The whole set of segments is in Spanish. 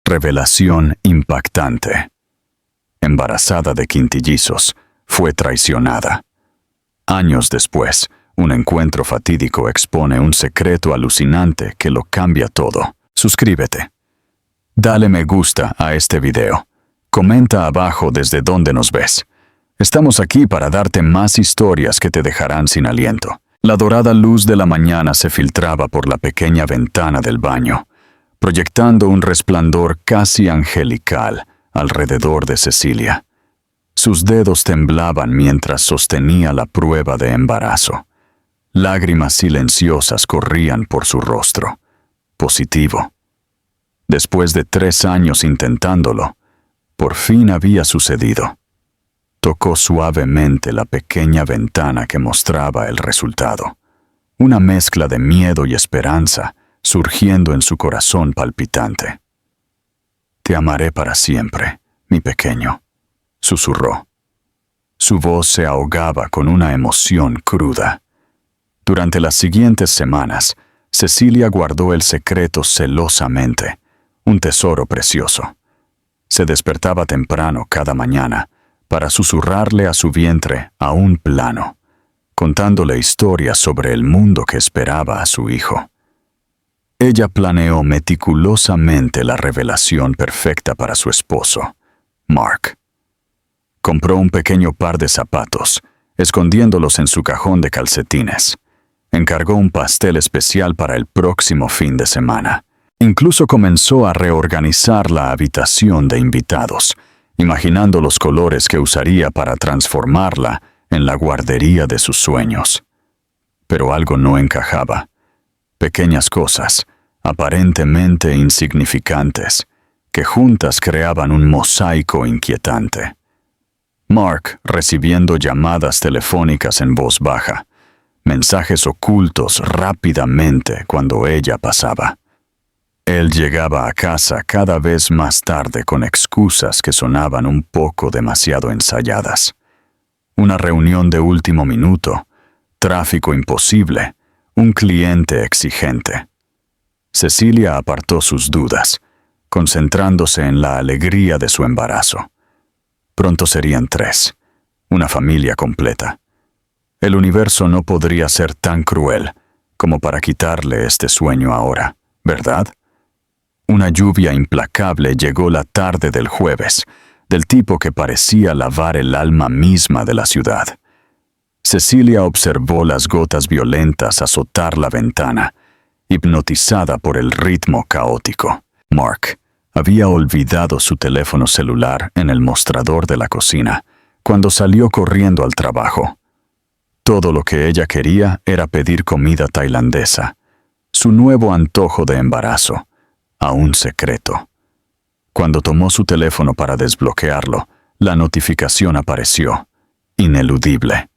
Revelación impactante. Embarazada de quintillizos, fue traicionada. Años después, un encuentro fatídico expone un secreto alucinante que lo cambia todo. Suscríbete. Dale me gusta a este video. Comenta abajo desde dónde nos ves. Estamos aquí para darte más historias que te dejarán sin aliento. La dorada luz de la mañana se filtraba por la pequeña ventana del baño, proyectando un resplandor casi angelical alrededor de Cecilia. Sus dedos temblaban mientras sostenía la prueba de embarazo. Lágrimas silenciosas corrían por su rostro. Positivo. Después de 3 años intentándolo, por fin había sucedido. Tocó suavemente la pequeña ventana que mostraba el resultado. Una mezcla de miedo y esperanza surgiendo en su corazón palpitante. «Te amaré para siempre, mi pequeño», susurró. Su voz se ahogaba con una emoción cruda. Durante las siguientes semanas, Cecilia guardó el secreto celosamente, un tesoro precioso. Se despertaba temprano cada mañana para susurrarle a su vientre a un plano, contándole historias sobre el mundo que esperaba a su hijo. Ella planeó meticulosamente la revelación perfecta para su esposo, Mark. Compró un pequeño par de zapatos, escondiéndolos en su cajón de calcetines. Encargó un pastel especial para el próximo fin de semana. Incluso comenzó a reorganizar la habitación de invitados, imaginando los colores que usaría para transformarla en la guardería de sus sueños. Pero algo no encajaba. Pequeñas cosas, aparentemente insignificantes, que juntas creaban un mosaico inquietante. Mark recibiendo llamadas telefónicas en voz baja, mensajes ocultos rápidamente cuando ella pasaba. Él llegaba a casa cada vez más tarde con excusas que sonaban un poco demasiado ensayadas. Una reunión de último minuto, tráfico imposible, un cliente exigente. Cecilia apartó sus dudas, concentrándose en la alegría de su embarazo. Pronto serían 3, una familia completa. El universo no podría ser tan cruel como para quitarle este sueño ahora, ¿verdad? Una lluvia implacable llegó la tarde del jueves, del tipo que parecía lavar el alma misma de la ciudad. Cecilia observó las gotas violentas azotar la ventana, hipnotizada por el ritmo caótico. Mark había olvidado su teléfono celular en el mostrador de la cocina cuando salió corriendo al trabajo. Todo lo que ella quería era pedir comida tailandesa, su nuevo antojo de embarazo, aún secreto. Cuando tomó su teléfono para desbloquearlo, la notificación apareció, ineludible.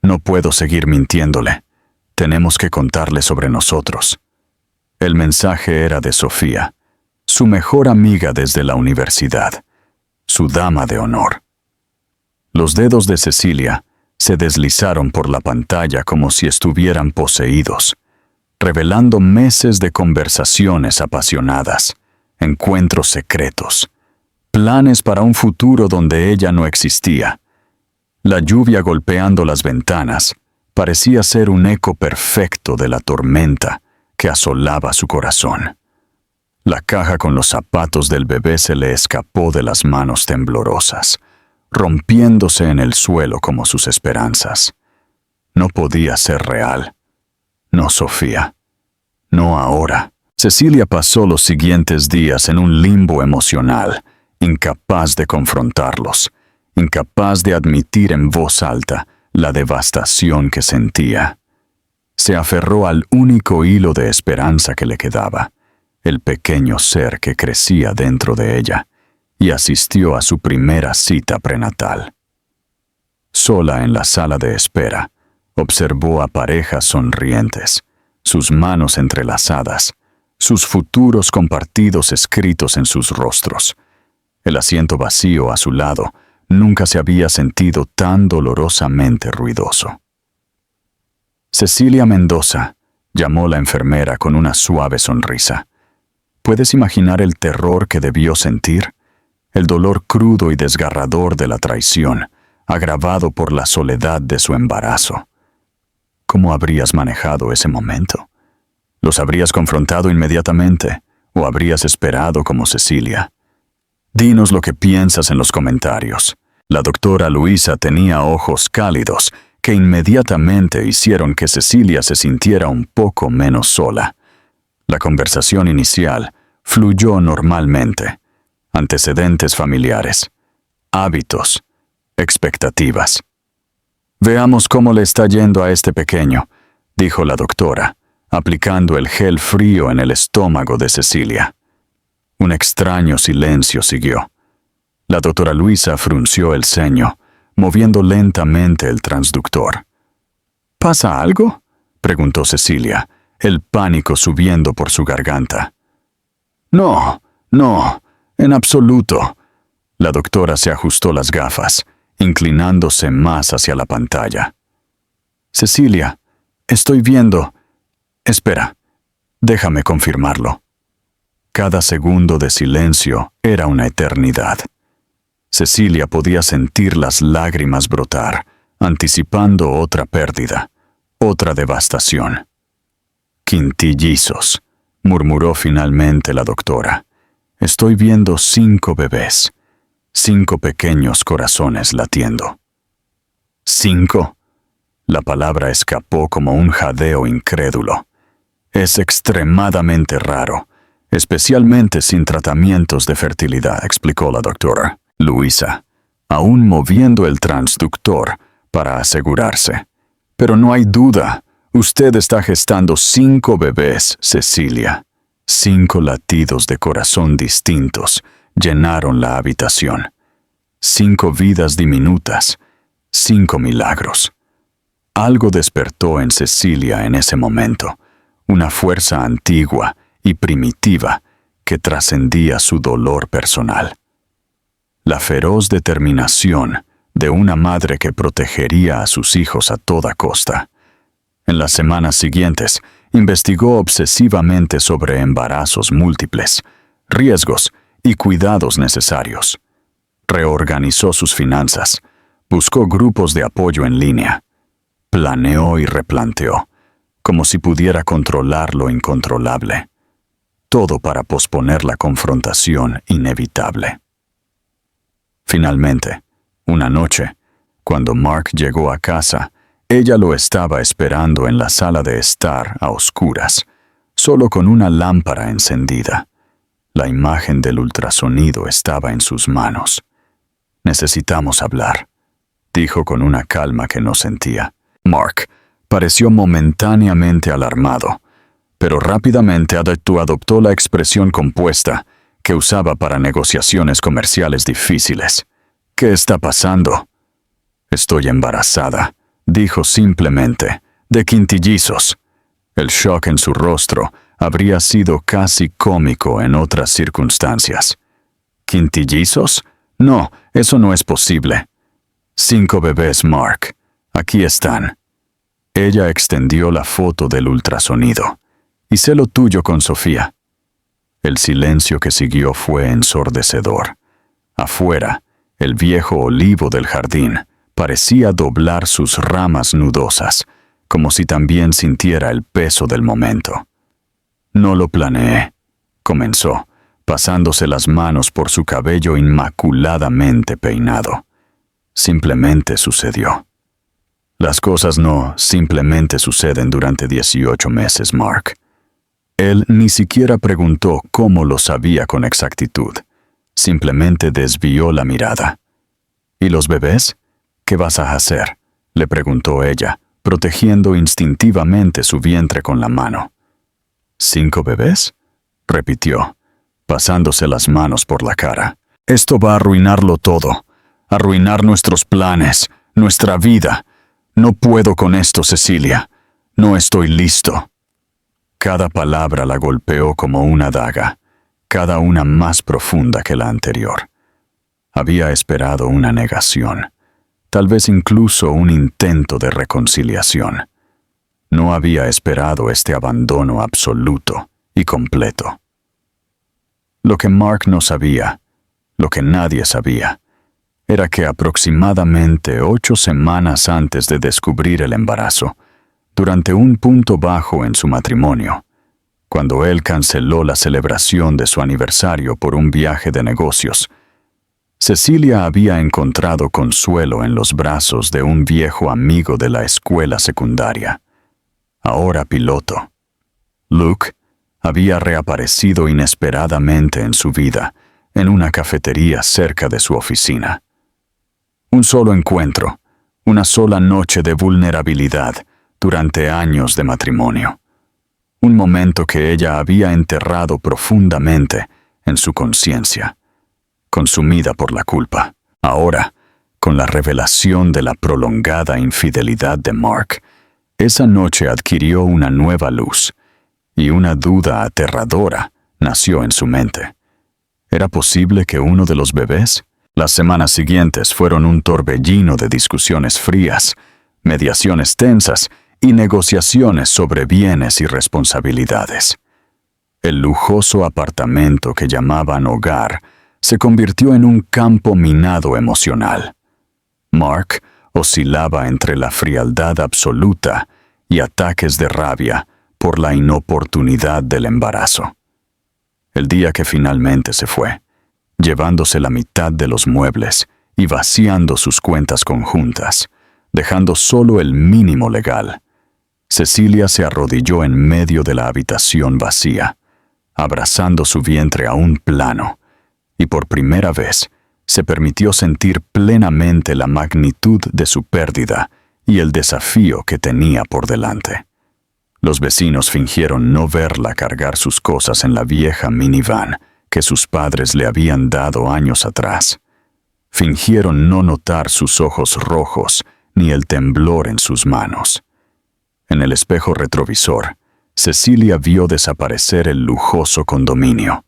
«No puedo seguir mintiéndole. Tenemos que contarle sobre nosotros». El mensaje era de Sofía, su mejor amiga desde la universidad, su dama de honor. Los dedos de Cecilia se deslizaron por la pantalla como si estuvieran poseídos, revelando meses de conversaciones apasionadas, encuentros secretos, planes para un futuro donde ella no existía. La lluvia golpeando las ventanas parecía ser un eco perfecto de la tormenta que asolaba su corazón. La caja con los zapatos del bebé se le escapó de las manos temblorosas, rompiéndose en el suelo como sus esperanzas. No podía ser real. No, Sofía. No ahora. Cecilia pasó los siguientes días en un limbo emocional, incapaz de confrontarlos, incapaz de admitir en voz alta la devastación que sentía. Se aferró al único hilo de esperanza que le quedaba, el pequeño ser que crecía dentro de ella, y asistió a su primera cita prenatal. Sola en la sala de espera, observó a parejas sonrientes, sus manos entrelazadas, sus futuros compartidos escritos en sus rostros. El asiento vacío a su lado nunca se había sentido tan dolorosamente ruidoso. Cecilia Mendoza, llamó la enfermera con una suave sonrisa. ¿Puedes imaginar el terror que debió sentir? El dolor crudo y desgarrador de la traición, agravado por la soledad de su embarazo. ¿Cómo habrías manejado ese momento? ¿Los habrías confrontado inmediatamente o habrías esperado como Cecilia? Dinos lo que piensas en los comentarios. La doctora Luisa tenía ojos cálidos que inmediatamente hicieron que Cecilia se sintiera un poco menos sola. La conversación inicial fluyó normalmente. Antecedentes familiares, hábitos, expectativas. «Veamos cómo le está yendo a este pequeño», dijo la doctora, aplicando el gel frío en el estómago de Cecilia. Un extraño silencio siguió. La doctora Luisa frunció el ceño, moviendo lentamente el transductor. «¿Pasa algo?», preguntó Cecilia, el pánico subiendo por su garganta. «No, en absoluto». La doctora se ajustó las gafas, inclinándose más hacia la pantalla. «Cecilia, estoy viendo. Espera, déjame confirmarlo». Cada segundo de silencio era una eternidad. Cecilia podía sentir las lágrimas brotar, anticipando otra pérdida, otra devastación. «Quintillizos», murmuró finalmente la doctora. «Estoy viendo 5 bebés, 5 pequeños corazones latiendo». «¿5?» La palabra escapó como un jadeo incrédulo. «Es extremadamente raro, especialmente sin tratamientos de fertilidad», explicó la doctora Luisa, aún moviendo el transductor para asegurarse. «Pero no hay duda, usted está gestando 5 bebés, Cecilia». 5 latidos de corazón distintos llenaron la habitación. 5 vidas diminutas, 5 milagros. Algo despertó en Cecilia en ese momento, una fuerza antigua y primitiva que trascendía su dolor personal. La feroz determinación de una madre que protegería a sus hijos a toda costa. En las semanas siguientes, investigó obsesivamente sobre embarazos múltiples, riesgos y cuidados necesarios. Reorganizó sus finanzas, buscó grupos de apoyo en línea, planeó y replanteó, como si pudiera controlar lo incontrolable. Todo para posponer la confrontación inevitable. Finalmente, una noche, cuando Mark llegó a casa, ella lo estaba esperando en la sala de estar a oscuras, solo con una lámpara encendida. La imagen del ultrasonido estaba en sus manos. «Necesitamos hablar», dijo con una calma que no sentía. Mark pareció momentáneamente alarmado, pero rápidamente adoptó la expresión compuesta que usaba para negociaciones comerciales difíciles. «¿Qué está pasando?» «Estoy embarazada», dijo simplemente, «de quintillizos». El shock en su rostro habría sido casi cómico en otras circunstancias. «¿Quintillizos? No, eso no es posible». «5 bebés, Mark. Aquí están». Ella extendió la foto del ultrasonido. «Hice lo tuyo con Sofía». El silencio que siguió fue ensordecedor. Afuera, el viejo olivo del jardín parecía doblar sus ramas nudosas, como si también sintiera el peso del momento. «No lo planeé», comenzó, pasándose las manos por su cabello inmaculadamente peinado. «Simplemente sucedió». Las cosas no simplemente suceden durante 18 meses, Mark. Él ni siquiera preguntó cómo lo sabía con exactitud. Simplemente desvió la mirada. «¿Y los bebés? ¿Qué vas a hacer?», le preguntó ella, protegiendo instintivamente su vientre con la mano. «¿5 bebés?», repitió, pasándose las manos por la cara. «Esto va a arruinarlo todo, arruinar nuestros planes, nuestra vida. No puedo con esto, Cecilia. No estoy listo». Cada palabra la golpeó como una daga, cada una más profunda que la anterior. Había esperado una negación, tal vez incluso un intento de reconciliación. No había esperado este abandono absoluto y completo. Lo que Mark no sabía, lo que nadie sabía, era que aproximadamente 8 semanas antes de descubrir el embarazo, durante un punto bajo en su matrimonio, cuando él canceló la celebración de su aniversario por un viaje de negocios, Cecilia había encontrado consuelo en los brazos de un viejo amigo de la escuela secundaria, ahora piloto. Luke había reaparecido inesperadamente en su vida, en una cafetería cerca de su oficina. Un solo encuentro, una sola noche de vulnerabilidad durante años de matrimonio. Un momento que ella había enterrado profundamente en su conciencia, consumida por la culpa. Ahora, con la revelación de la prolongada infidelidad de Mark, esa noche adquirió una nueva luz, y una duda aterradora nació en su mente. ¿Era posible que uno de los bebés? Las semanas siguientes fueron un torbellino de discusiones frías, mediaciones tensas y negociaciones sobre bienes y responsabilidades. El lujoso apartamento que llamaban hogar se convirtió en un campo minado emocional. Mark oscilaba entre la frialdad absoluta y ataques de rabia por la inoportunidad del embarazo. El día que finalmente se fue, llevándose la mitad de los muebles y vaciando sus cuentas conjuntas, dejando solo el mínimo legal, Cecilia se arrodilló en medio de la habitación vacía, abrazando su vientre aún plano, y por primera vez se permitió sentir plenamente la magnitud de su pérdida y el desafío que tenía por delante. Los vecinos fingieron no verla cargar sus cosas en la vieja minivan que sus padres le habían dado años atrás. Fingieron no notar sus ojos rojos ni el temblor en sus manos. En el espejo retrovisor, Cecilia vio desaparecer el lujoso condominio,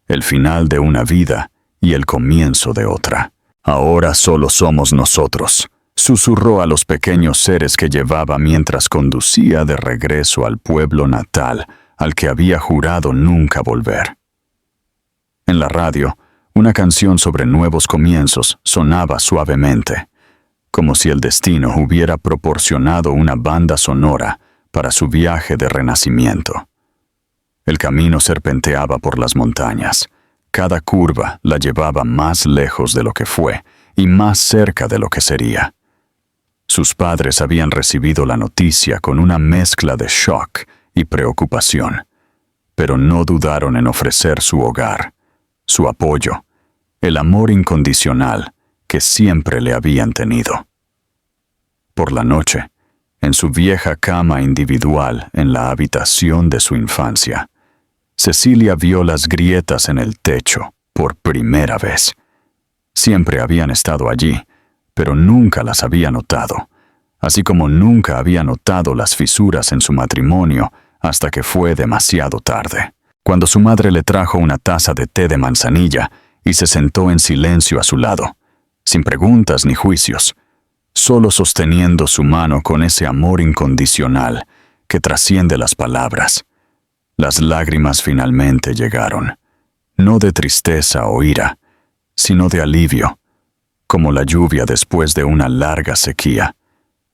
el final de una vida y el comienzo de otra. Ahora solo somos nosotros, susurró a los pequeños seres que llevaba mientras conducía de regreso al pueblo natal al que había jurado nunca volver. En la radio, una canción sobre nuevos comienzos sonaba suavemente, como si el destino hubiera proporcionado una banda sonora para su viaje de renacimiento. El camino serpenteaba por las montañas. Cada curva la llevaba más lejos de lo que fue y más cerca de lo que sería. Sus padres habían recibido la noticia con una mezcla de shock y preocupación, pero no dudaron en ofrecer su hogar, su apoyo, el amor incondicional que siempre le habían tenido. Por la noche, en su vieja cama individual en la habitación de su infancia, Cecilia vio las grietas en el techo por primera vez. Siempre habían estado allí, pero nunca las había notado, así como nunca había notado las fisuras en su matrimonio hasta que fue demasiado tarde. Cuando su madre le trajo una taza de té de manzanilla y se sentó en silencio a su lado, sin preguntas ni juicios, solo sosteniendo su mano con ese amor incondicional que trasciende las palabras. Las lágrimas finalmente llegaron, no de tristeza o ira, sino de alivio, como la lluvia después de una larga sequía,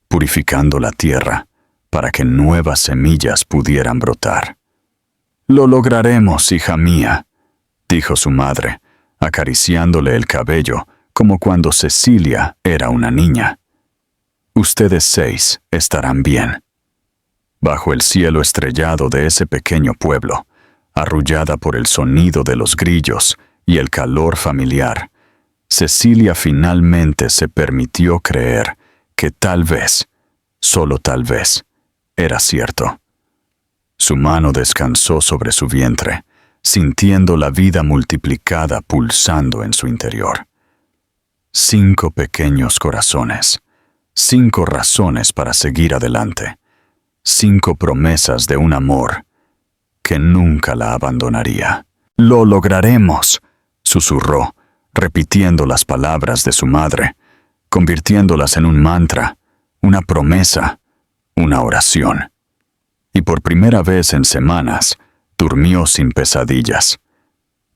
purificando la tierra para que nuevas semillas pudieran brotar. «Lo lograremos, hija mía», dijo su madre, acariciándole el cabello como cuando Cecilia era una niña. «Ustedes 6 estarán bien». Bajo el cielo estrellado de ese pequeño pueblo, arrullada por el sonido de los grillos y el calor familiar, Cecilia finalmente se permitió creer que tal vez, solo tal vez, era cierto. Su mano descansó sobre su vientre, sintiendo la vida multiplicada pulsando en su interior. 5 pequeños corazones, 5 razones para seguir adelante, 5 promesas de un amor que nunca la abandonaría. «Lo lograremos», susurró, repitiendo las palabras de su madre, convirtiéndolas en un mantra, una promesa, una oración. Y por primera vez en semanas, durmió sin pesadillas.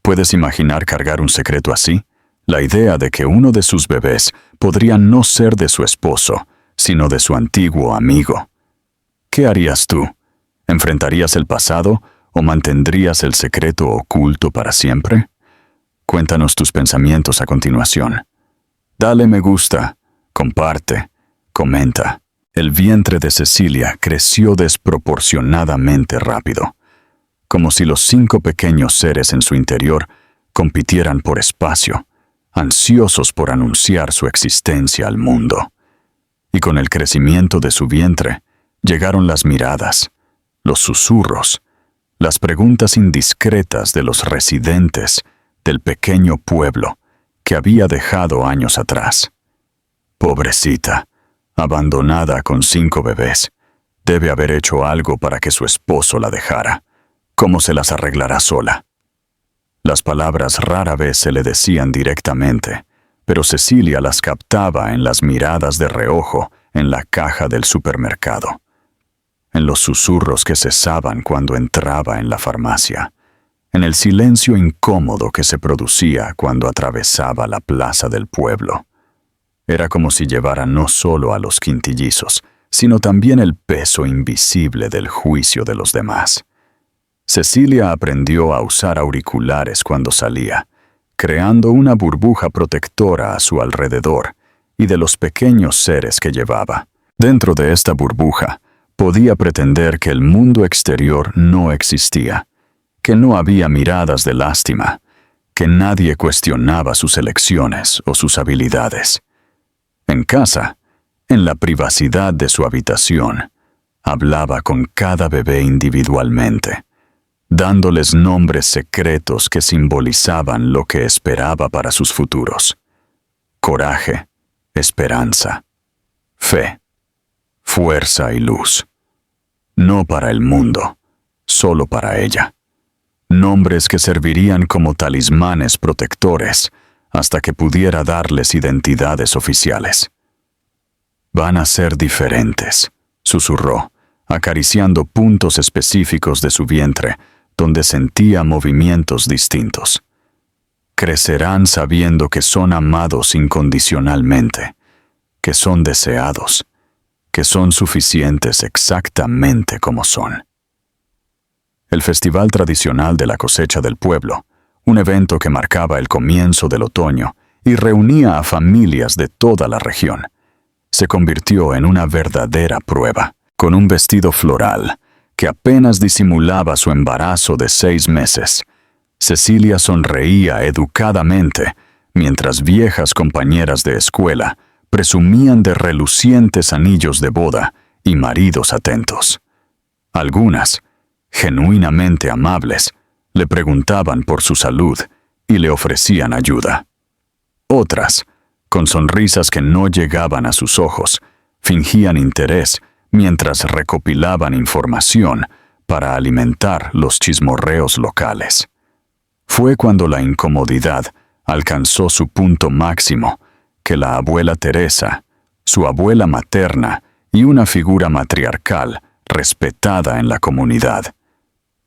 ¿Puedes imaginar cargar un secreto así? La idea de que uno de sus bebés podría no ser de su esposo, sino de su antiguo amigo. ¿Qué harías tú? ¿Enfrentarías el pasado o mantendrías el secreto oculto para siempre? Cuéntanos tus pensamientos a continuación. Dale me gusta, comparte, comenta. El vientre de Cecilia creció desproporcionadamente rápido, como si los 5 pequeños seres en su interior compitieran por espacio, ansiosos por anunciar su existencia al mundo. Y con el crecimiento de su vientre, llegaron las miradas, los susurros, las preguntas indiscretas de los residentes del pequeño pueblo que había dejado años atrás. Pobrecita, abandonada con 5 bebés, debe haber hecho algo para que su esposo la dejara. ¿Cómo se las arreglará sola? Las palabras rara vez se le decían directamente, pero Cecilia las captaba en las miradas de reojo en la caja del supermercado, en los susurros que cesaban cuando entraba en la farmacia, en el silencio incómodo que se producía cuando atravesaba la plaza del pueblo. Era como si llevara no solo a los quintillizos, sino también el peso invisible del juicio de los demás. Cecilia aprendió a usar auriculares cuando salía, creando una burbuja protectora a su alrededor y de los pequeños seres que llevaba. Dentro de esta burbuja, podía pretender que el mundo exterior no existía, que no había miradas de lástima, que nadie cuestionaba sus elecciones o sus habilidades. En casa, en la privacidad de su habitación, hablaba con cada bebé individualmente, dándoles nombres secretos que simbolizaban lo que esperaba para sus futuros. Coraje, esperanza, fe, fuerza y luz. No para el mundo, solo para ella. Nombres que servirían como talismanes protectores hasta que pudiera darles identidades oficiales. Van a ser diferentes, susurró, acariciando puntos específicos de su vientre, donde sentía movimientos distintos. Crecerán sabiendo que son amados incondicionalmente, que son deseados, que son suficientes exactamente como son. El festival tradicional de la cosecha del pueblo, un evento que marcaba el comienzo del otoño y reunía a familias de toda la región, se convirtió en una verdadera prueba. Con un vestido floral que apenas disimulaba su embarazo de 6 meses, Cecilia sonreía educadamente mientras viejas compañeras de escuela presumían de relucientes anillos de boda y maridos atentos. Algunas, genuinamente amables, le preguntaban por su salud y le ofrecían ayuda. Otras, con sonrisas que no llegaban a sus ojos, fingían interés mientras recopilaban información para alimentar los chismorreos locales. Fue cuando la incomodidad alcanzó su punto máximo que la abuela Teresa, su abuela materna y una figura matriarcal respetada en la comunidad,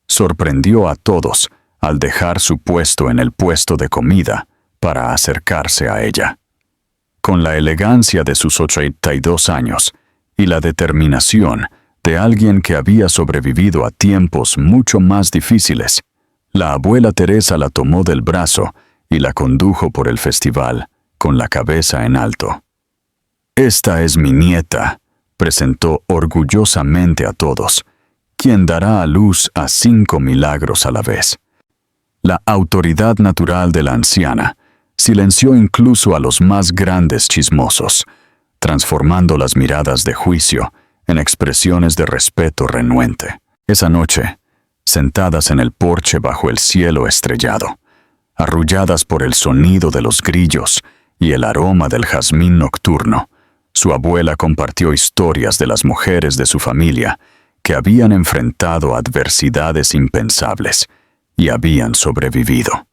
sorprendió a todos al dejar su puesto en el puesto de comida para acercarse a ella. Con la elegancia de sus 82 años y la determinación de alguien que había sobrevivido a tiempos mucho más difíciles, la abuela Teresa la tomó del brazo y la condujo por el festival con la cabeza en alto. «Esta es mi nieta», presentó orgullosamente a todos, quien dará a luz a 5 milagros a la vez. La autoridad natural de la anciana silenció incluso a los más grandes chismosos, transformando las miradas de juicio en expresiones de respeto renuente. Esa noche, sentadas en el porche bajo el cielo estrellado, arrulladas por el sonido de los grillos y el aroma del jazmín nocturno, su abuela compartió historias de las mujeres de su familia que habían enfrentado adversidades impensables y habían sobrevivido.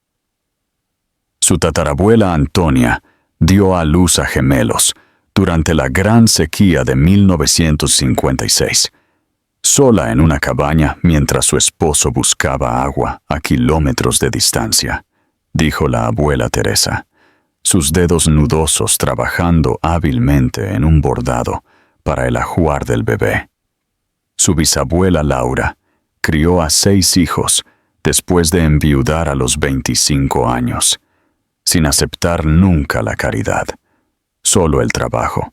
Su tatarabuela Antonia dio a luz a gemelos durante la gran sequía de 1956, sola en una cabaña mientras su esposo buscaba agua a kilómetros de distancia. dijo la abuela Teresa, sus dedos nudosos trabajando hábilmente en un bordado para el ajuar del bebé. Su bisabuela Laura crió a 6 hijos después de enviudar a los 25 años, sin aceptar nunca la caridad, solo el trabajo.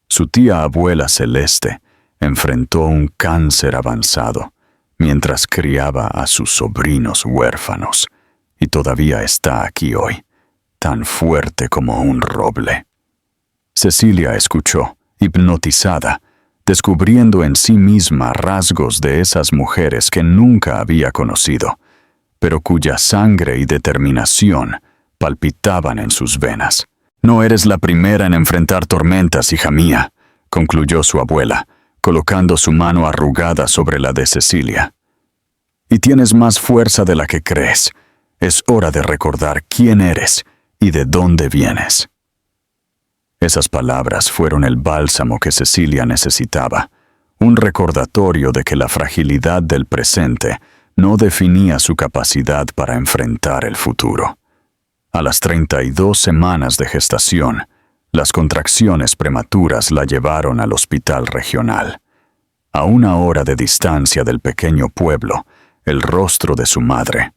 Su tía abuela Celeste enfrentó un cáncer avanzado mientras criaba a sus sobrinos huérfanos, y todavía está aquí hoy, tan fuerte como un roble. Cecilia escuchó, hipnotizada, descubriendo en sí misma rasgos de esas mujeres que nunca había conocido, pero cuya sangre y determinación palpitaban en sus venas. «No eres la primera en enfrentar tormentas, hija mía», concluyó su abuela, colocando su mano arrugada sobre la de Cecilia. «Y tienes más fuerza de la que crees. Es hora de recordar quién eres y de dónde vienes». Esas palabras fueron el bálsamo que Cecilia necesitaba, un recordatorio de que la fragilidad del presente no definía su capacidad para enfrentar el futuro. A las 32 semanas de gestación, las contracciones prematuras la llevaron al hospital regional. A 1 hora de distancia del pequeño pueblo, el rostro de su madre,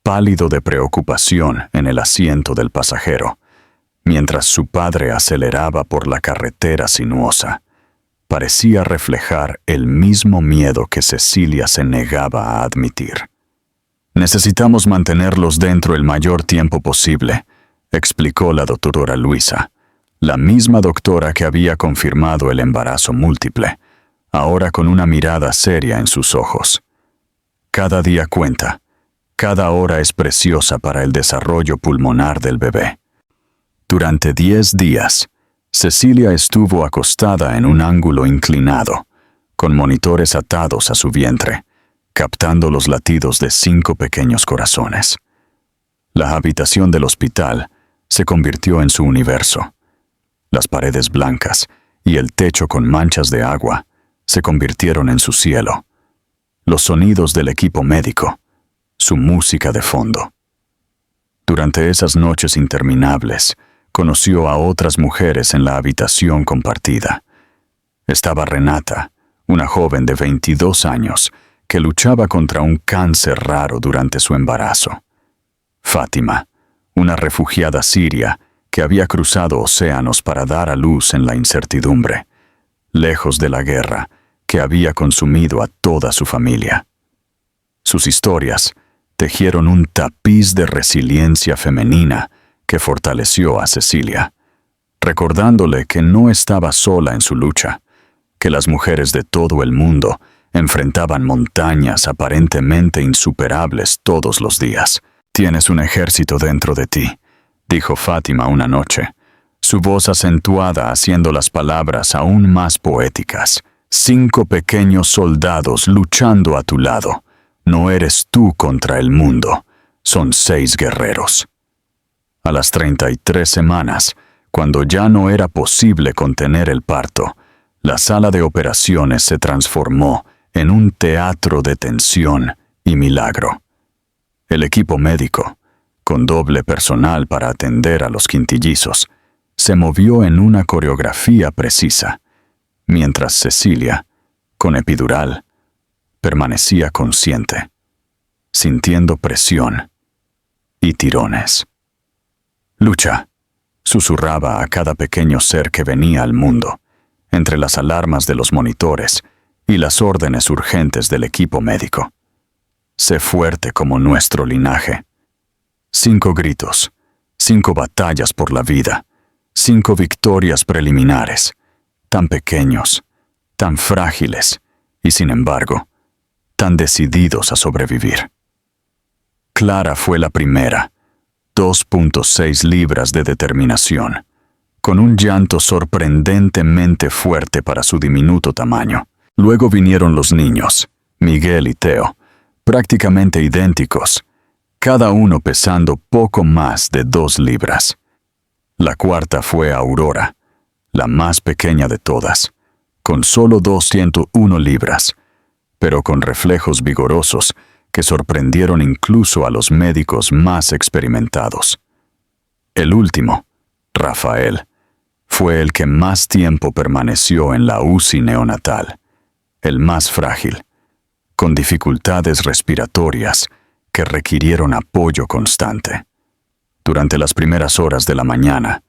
pálido de preocupación en el asiento del pasajero, mientras su padre aceleraba por la carretera sinuosa, parecía reflejar el mismo miedo que Cecilia se negaba a admitir. «Necesitamos mantenerlos dentro el mayor tiempo posible», explicó la doctora Luisa, la misma doctora que había confirmado el embarazo múltiple, ahora con una mirada seria en sus ojos. «Cada día cuenta, cada hora es preciosa para el desarrollo pulmonar del bebé». Durante 10 días, Cecilia estuvo acostada en un ángulo inclinado, con monitores atados a su vientre, captando los latidos de 5 pequeños corazones. La habitación del hospital se convirtió en su universo. Las paredes blancas y el techo con manchas de agua se convirtieron en su cielo. Los sonidos del equipo médico, su música de fondo. Durante esas noches interminables, conoció a otras mujeres en la habitación compartida. Estaba Renata, una joven de 22 años, que luchaba contra un cáncer raro durante su embarazo. Fátima, una refugiada siria que había cruzado océanos para dar a luz en la incertidumbre, lejos de la guerra que había consumido a toda su familia. Sus historias tejieron un tapiz de resiliencia femenina que fortaleció a Cecilia, recordándole que no estaba sola en su lucha, que las mujeres de todo el mundo enfrentaban montañas aparentemente insuperables todos los días. «Tienes un ejército dentro de ti», dijo Fátima una noche, su voz acentuada haciendo las palabras aún más poéticas. «5 pequeños soldados luchando a tu lado. No eres tú contra el mundo, son 6 guerreros». A las 33 semanas, cuando ya no era posible contener el parto, la sala de operaciones se transformó en un teatro de tensión y milagro. El equipo médico, con doble personal para atender a los quintillizos, se movió en una coreografía precisa, mientras Cecilia, con epidural, permanecía consciente, sintiendo presión y tirones. «Lucha», susurraba a cada pequeño ser que venía al mundo, entre las alarmas de los monitores y las órdenes urgentes del equipo médico. «Sé fuerte como nuestro linaje». 5 gritos, 5 batallas por la vida, 5 victorias preliminares, tan pequeños, tan frágiles y, sin embargo, tan decididos a sobrevivir. Clara fue la primera, 2.6 libras de determinación, con un llanto sorprendentemente fuerte para su diminuto tamaño. Luego vinieron los niños, Miguel y Teo, prácticamente idénticos, cada uno pesando poco más de 2 libras. La cuarta fue Aurora, la más pequeña de todas, con solo 201 libras, pero con reflejos vigorosos que sorprendieron incluso a los médicos más experimentados. El último, Rafael, fue el que más tiempo permaneció en la UCI neonatal, el más frágil, con dificultades respiratorias que requirieron apoyo constante. Durante las primeras horas de la mañana,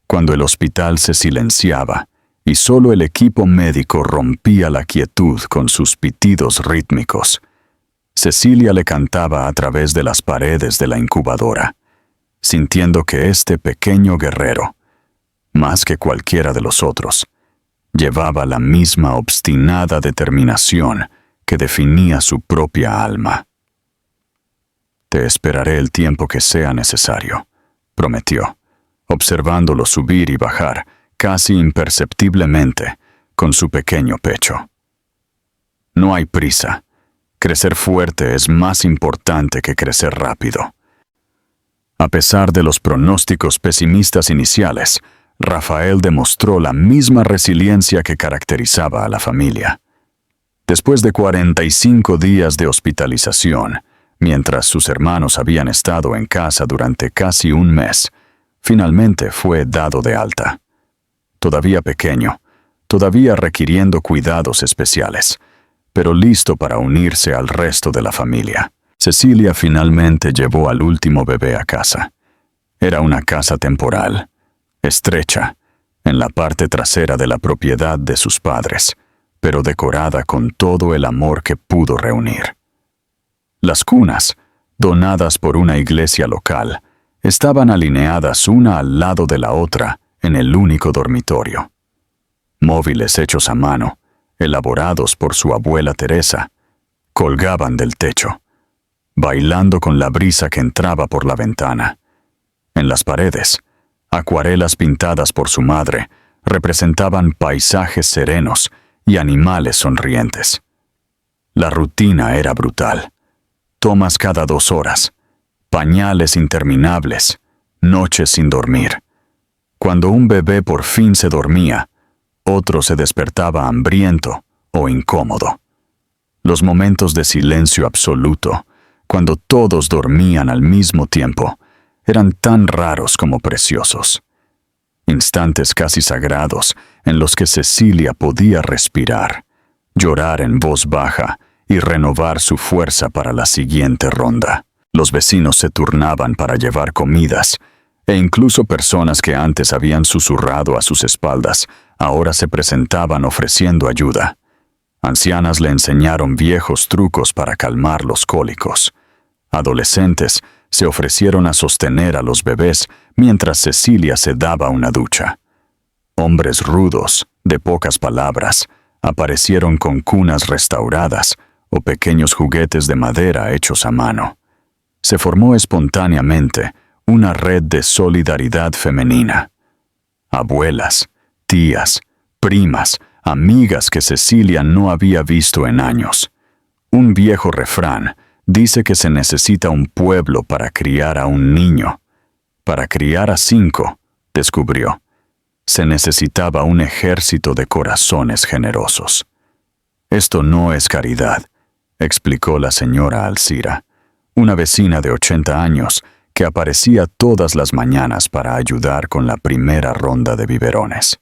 cuando el hospital se silenciaba y solo el equipo médico rompía la quietud con sus pitidos rítmicos, Cecilia le cantaba a través de las paredes de la incubadora, sintiendo que este pequeño guerrero, más que cualquiera de los otros, llevaba la misma obstinada determinación que definía su propia alma. «Te esperaré el tiempo que sea necesario», prometió, observándolo subir y bajar casi imperceptiblemente con su pequeño pecho. «No hay prisa. Crecer fuerte es más importante que crecer rápido». A pesar de los pronósticos pesimistas iniciales, Rafael demostró la misma resiliencia que caracterizaba a la familia. Después de 45 días de hospitalización, mientras sus hermanos habían estado en casa durante casi un mes, finalmente fue dado de alta. Todavía pequeño, todavía requiriendo cuidados especiales, pero listo para unirse al resto de la familia. Cecilia finalmente llevó al último bebé a casa. Era una casa temporal, estrecha, en la parte trasera de la propiedad de sus padres, pero decorada con todo el amor que pudo reunir. Las cunas, donadas por una iglesia local, estaban alineadas una al lado de la otra en el único dormitorio. Móviles hechos a mano, elaborados por su abuela Teresa, colgaban del techo, bailando con la brisa que entraba por la ventana. En las paredes, acuarelas pintadas por su madre representaban paisajes serenos y animales sonrientes. La rutina era brutal. Tomas cada 2 horas, pañales interminables, noches sin dormir. Cuando un bebé por fin se dormía, otro se despertaba hambriento o incómodo. Los momentos de silencio absoluto, cuando todos dormían al mismo tiempo, eran tan raros como preciosos. Instantes casi sagrados en los que Cecilia podía respirar, llorar en voz baja y renovar su fuerza para la siguiente ronda. Los vecinos se turnaban para llevar comidas, e incluso personas que antes habían susurrado a sus espaldas, ahora se presentaban ofreciendo ayuda. Ancianas le enseñaron viejos trucos para calmar los cólicos. Adolescentes se ofrecieron a sostener a los bebés mientras Cecilia se daba una ducha. Hombres rudos, de pocas palabras, aparecieron con cunas restauradas o pequeños juguetes de madera hechos a mano. Se formó espontáneamente una red de solidaridad femenina. Abuelas, tías, primas, amigas que Cecilia no había visto en años. Un viejo refrán dice que se necesita un pueblo para criar a un niño. Para criar a 5, descubrió, se necesitaba un ejército de corazones generosos. Esto no es caridad, explicó la señora Alcira, una vecina de 80 años que aparecía todas las mañanas para ayudar con la primera ronda de biberones.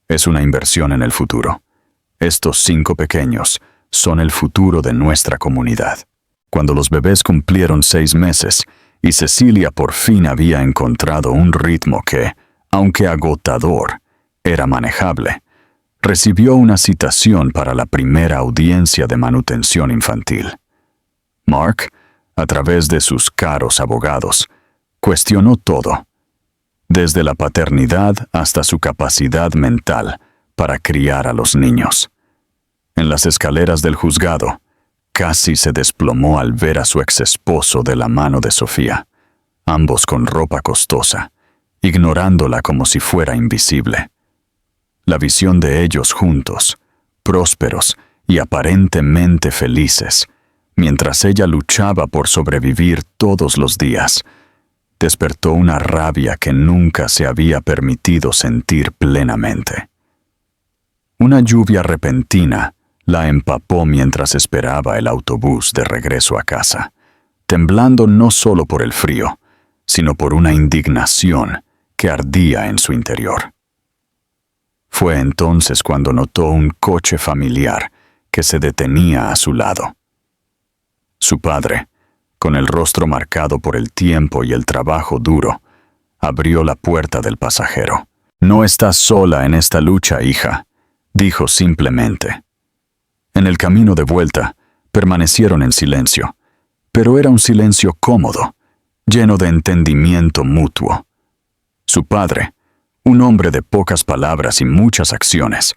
Es una inversión en el futuro. Estos 5 pequeños son el futuro de nuestra comunidad. Cuando los bebés cumplieron 6 meses y Cecilia por fin había encontrado un ritmo que, aunque agotador, era manejable, recibió una citación para la primera audiencia de manutención infantil. Mark, a través de sus caros abogados, cuestionó todo, desde la paternidad hasta su capacidad mental para criar a los niños. En las escaleras del juzgado, casi se desplomó al ver a su exesposo de la mano de Sofía, ambos con ropa costosa, ignorándola como si fuera invisible. La visión de ellos juntos, prósperos y aparentemente felices, mientras ella luchaba por sobrevivir todos los días, despertó una rabia que nunca se había permitido sentir plenamente. Una lluvia repentina la empapó mientras esperaba el autobús de regreso a casa, temblando no solo por el frío, sino por una indignación que ardía en su interior. Fue entonces cuando notó un coche familiar que se detenía a su lado. Su padre, con el rostro marcado por el tiempo y el trabajo duro, abrió la puerta del pasajero. «No estás sola en esta lucha, hija», dijo simplemente. En el camino de vuelta, permanecieron en silencio, pero era un silencio cómodo, lleno de entendimiento mutuo. Su padre, un hombre de pocas palabras y muchas acciones,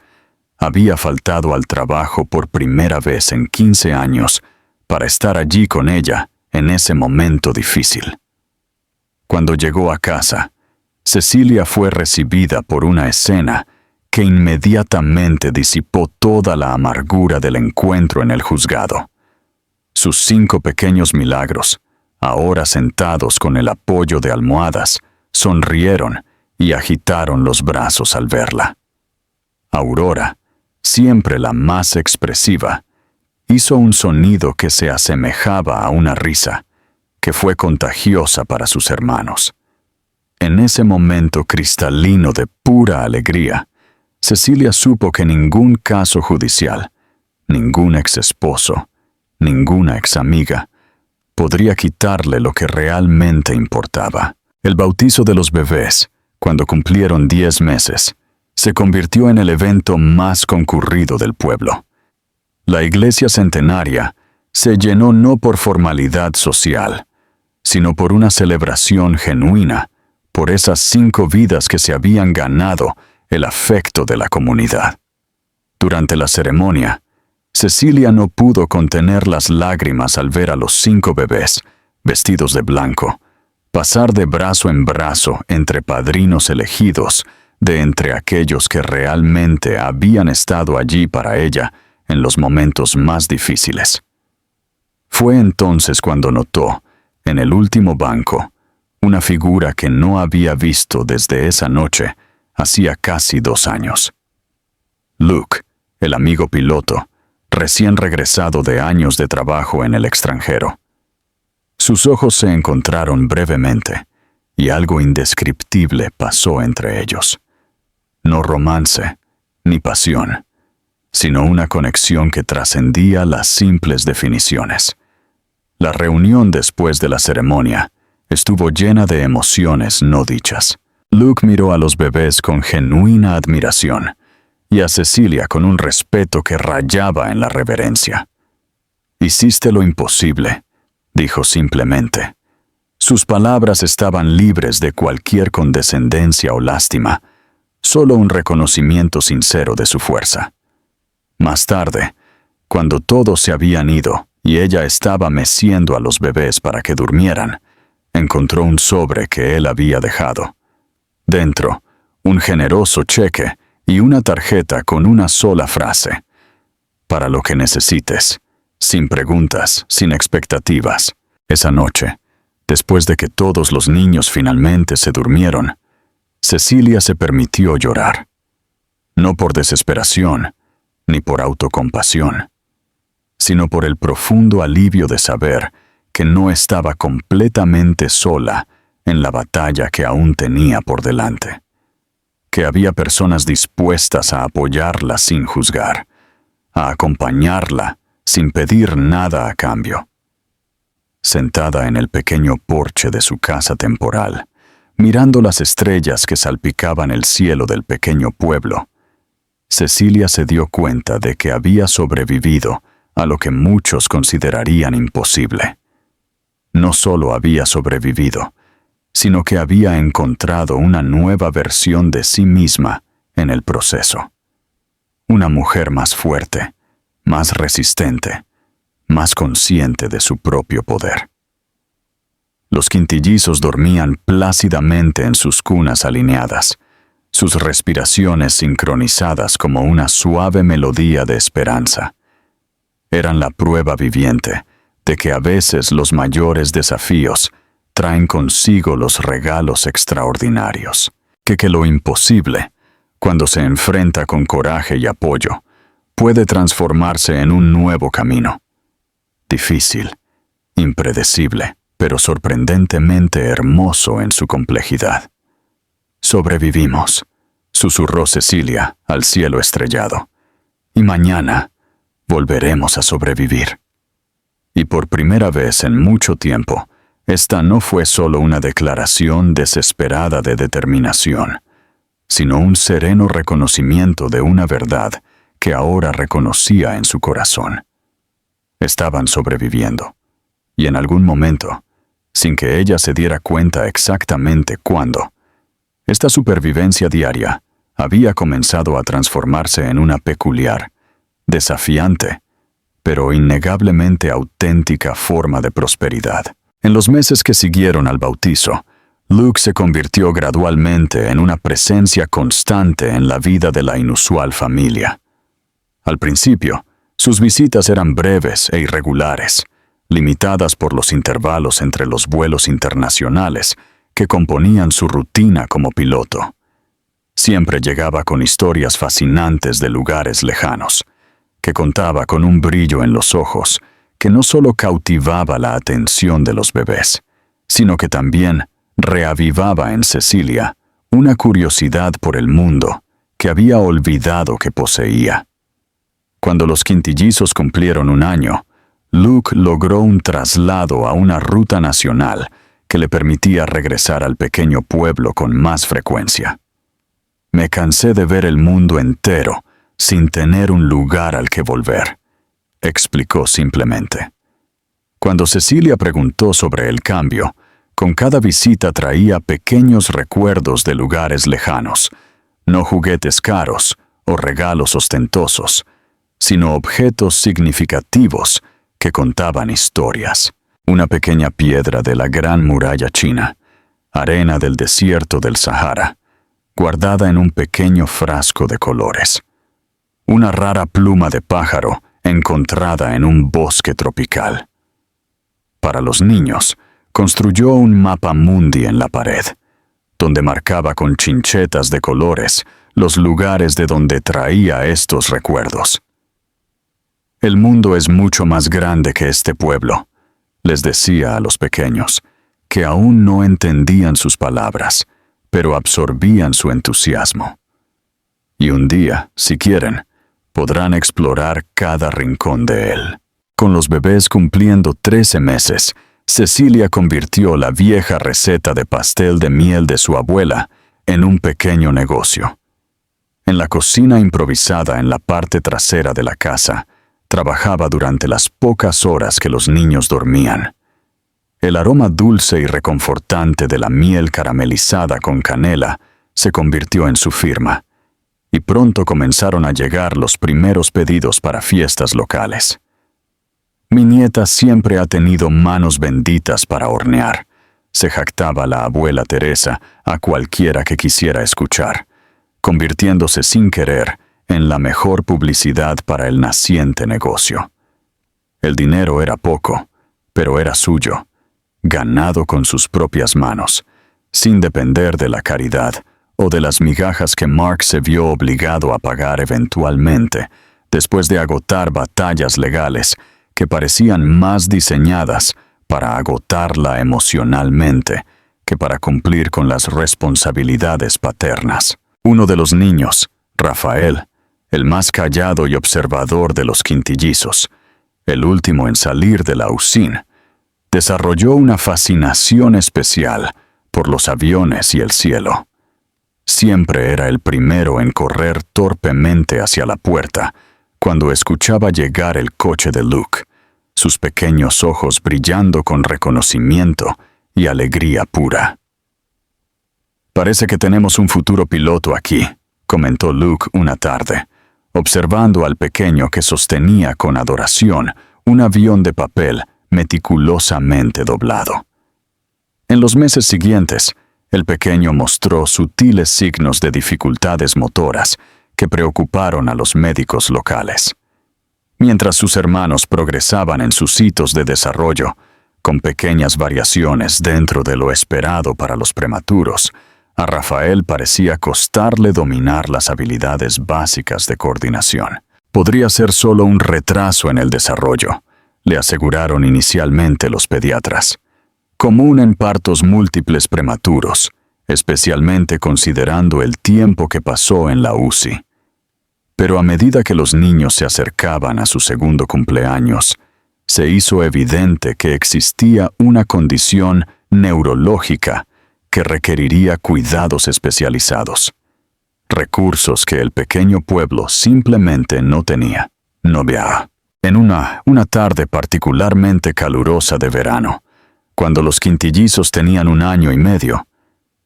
había faltado al trabajo por primera vez en 15 años para estar allí con ella en ese momento difícil. Cuando llegó a casa, Cecilia fue recibida por una escena que inmediatamente disipó toda la amargura del encuentro en el juzgado. Sus 5 pequeños milagros, ahora sentados con el apoyo de almohadas, sonrieron y agitaron los brazos al verla. Aurora, siempre la más expresiva, hizo un sonido que se asemejaba a una risa, que fue contagiosa para sus hermanos. En ese momento cristalino de pura alegría, Cecilia supo que ningún caso judicial, ningún exesposo, ninguna examiga, podría quitarle lo que realmente importaba. El bautizo de los bebés, cuando cumplieron 10 meses, se convirtió en el evento más concurrido del pueblo. La iglesia centenaria se llenó no por formalidad social, sino por una celebración genuina, por esas 5 vidas que se habían ganado el afecto de la comunidad. Durante la ceremonia, Cecilia no pudo contener las lágrimas al ver a los 5 bebés, vestidos de blanco, pasar de brazo en brazo entre padrinos elegidos de entre aquellos que realmente habían estado allí para ella en los momentos más difíciles. Fue entonces cuando notó, en el último banco, una figura que no había visto desde esa noche hacía casi 2 años. Luke, el amigo piloto, recién regresado de años de trabajo en el extranjero. Sus ojos se encontraron brevemente, y algo indescriptible pasó entre ellos. No romance, ni pasión, sino una conexión que trascendía las simples definiciones. La reunión después de la ceremonia estuvo llena de emociones no dichas. Luke miró a los bebés con genuina admiración y a Cecilia con un respeto que rayaba en la reverencia. «Hiciste lo imposible», dijo simplemente. Sus palabras estaban libres de cualquier condescendencia o lástima, solo un reconocimiento sincero de su fuerza. Más tarde, cuando todos se habían ido y ella estaba meciendo a los bebés para que durmieran, encontró un sobre que él había dejado. Dentro, un generoso cheque y una tarjeta con una sola frase: «Para lo que necesites, sin preguntas, sin expectativas». Esa noche, después de que todos los niños finalmente se durmieron, Cecilia se permitió llorar. No por desesperación, ni por autocompasión, sino por el profundo alivio de saber que no estaba completamente sola en la batalla que aún tenía por delante, que había personas dispuestas a apoyarla sin juzgar, a acompañarla sin pedir nada a cambio. Sentada en el pequeño porche de su casa temporal, mirando las estrellas que salpicaban el cielo del pequeño pueblo, Cecilia se dio cuenta de que había sobrevivido a lo que muchos considerarían imposible. No solo había sobrevivido, sino que había encontrado una nueva versión de sí misma en el proceso. Una mujer más fuerte, más resistente, más consciente de su propio poder. Los quintillizos dormían plácidamente en sus cunas alineadas, sus respiraciones sincronizadas como una suave melodía de esperanza. Eran la prueba viviente de que a veces los mayores desafíos traen consigo los regalos extraordinarios, que lo imposible, cuando se enfrenta con coraje y apoyo, puede transformarse en un nuevo camino. Difícil, impredecible, pero sorprendentemente hermoso en su complejidad. Sobrevivimos, susurró Cecilia al cielo estrellado, y mañana volveremos a sobrevivir. Y por primera vez en mucho tiempo, esta no fue solo una declaración desesperada de determinación, sino un sereno reconocimiento de una verdad que ahora reconocía en su corazón. Estaban sobreviviendo, y en algún momento, sin que ella se diera cuenta exactamente cuándo, esta supervivencia diaria había comenzado a transformarse en una peculiar, desafiante, pero innegablemente auténtica forma de prosperidad. En los meses que siguieron al bautizo, Luke se convirtió gradualmente en una presencia constante en la vida de la inusual familia. Al principio, sus visitas eran breves e irregulares, limitadas por los intervalos entre los vuelos internacionales que componían su rutina como piloto. Siempre llegaba con historias fascinantes de lugares lejanos, que contaba con un brillo en los ojos que no solo cautivaba la atención de los bebés, sino que también reavivaba en Cecilia una curiosidad por el mundo que había olvidado que poseía. Cuando los quintillizos cumplieron 1 año, Luke logró un traslado a una ruta nacional que le permitía regresar al pequeño pueblo con más frecuencia. Me cansé de ver el mundo entero sin tener un lugar al que volver, explicó simplemente. Cuando Cecilia preguntó sobre el cambio, con cada visita traía pequeños recuerdos de lugares lejanos, no juguetes caros o regalos ostentosos, sino objetos significativos que contaban historias. Una pequeña piedra de la Gran Muralla China, arena del desierto del Sahara, guardada en un pequeño frasco de colores. Una rara pluma de pájaro encontrada en un bosque tropical. Para los niños, construyó un mapa mundi en la pared, donde marcaba con chinchetas de colores los lugares de donde traía estos recuerdos. El mundo es mucho más grande que este pueblo, les decía a los pequeños, que aún no entendían sus palabras, pero absorbían su entusiasmo. Y un día, si quieren, podrán explorar cada rincón de él. Con los bebés cumpliendo 13 meses, Cecilia convirtió la vieja receta de pastel de miel de su abuela en un pequeño negocio. En la cocina improvisada en la parte trasera de la casa, trabajaba durante las pocas horas que los niños dormían. El aroma dulce y reconfortante de la miel caramelizada con canela se convirtió en su firma, y pronto comenzaron a llegar los primeros pedidos para fiestas locales. Mi nieta siempre ha tenido manos benditas para hornear, se jactaba la abuela Teresa a cualquiera que quisiera escuchar, convirtiéndose sin querer en la mejor publicidad para el naciente negocio. El dinero era poco, pero era suyo, ganado con sus propias manos, sin depender de la caridad o de las migajas que Mark se vio obligado a pagar eventualmente, después de agotar batallas legales que parecían más diseñadas para agotarla emocionalmente que para cumplir con las responsabilidades paternas. Uno de los niños, Rafael, el más callado y observador de los quintillizos, el último en salir de la USIN, desarrolló una fascinación especial por los aviones y el cielo. Siempre era el primero en correr torpemente hacia la puerta cuando escuchaba llegar el coche de Luke, sus pequeños ojos brillando con reconocimiento y alegría pura. «Parece que tenemos un futuro piloto aquí», comentó Luke una tarde, observando al pequeño que sostenía con adoración un avión de papel meticulosamente doblado. En los meses siguientes, el pequeño mostró sutiles signos de dificultades motoras que preocuparon a los médicos locales. Mientras sus hermanos progresaban en sus hitos de desarrollo, con pequeñas variaciones dentro de lo esperado para los prematuros, a Rafael parecía costarle dominar las habilidades básicas de coordinación. Podría ser solo un retraso en el desarrollo, le aseguraron inicialmente los pediatras. Común en partos múltiples prematuros, especialmente considerando el tiempo que pasó en la UCI. Pero a medida que los niños se acercaban a su segundo cumpleaños, se hizo evidente que existía una condición neurológica que requeriría cuidados especializados, recursos que el pequeño pueblo simplemente no tenía. Novia. En una tarde particularmente calurosa de verano, cuando los quintillizos tenían 1 año y medio,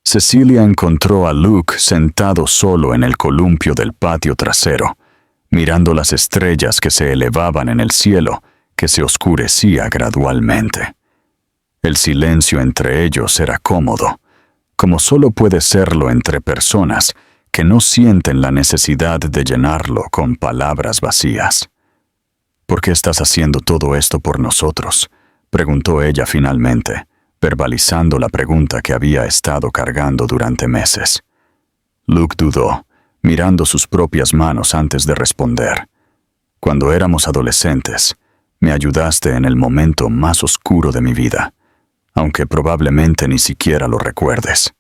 Cecilia encontró a Luke sentado solo en el columpio del patio trasero, mirando las estrellas que se elevaban en el cielo, que se oscurecía gradualmente. El silencio entre ellos era cómodo, como solo puede serlo entre personas que no sienten la necesidad de llenarlo con palabras vacías. «¿Por qué estás haciendo todo esto por nosotros?», preguntó ella finalmente, verbalizando la pregunta que había estado cargando durante meses. Luke dudó, mirando sus propias manos antes de responder. «Cuando éramos adolescentes, me ayudaste en el momento más oscuro de mi vida, aunque probablemente ni siquiera lo recuerdes».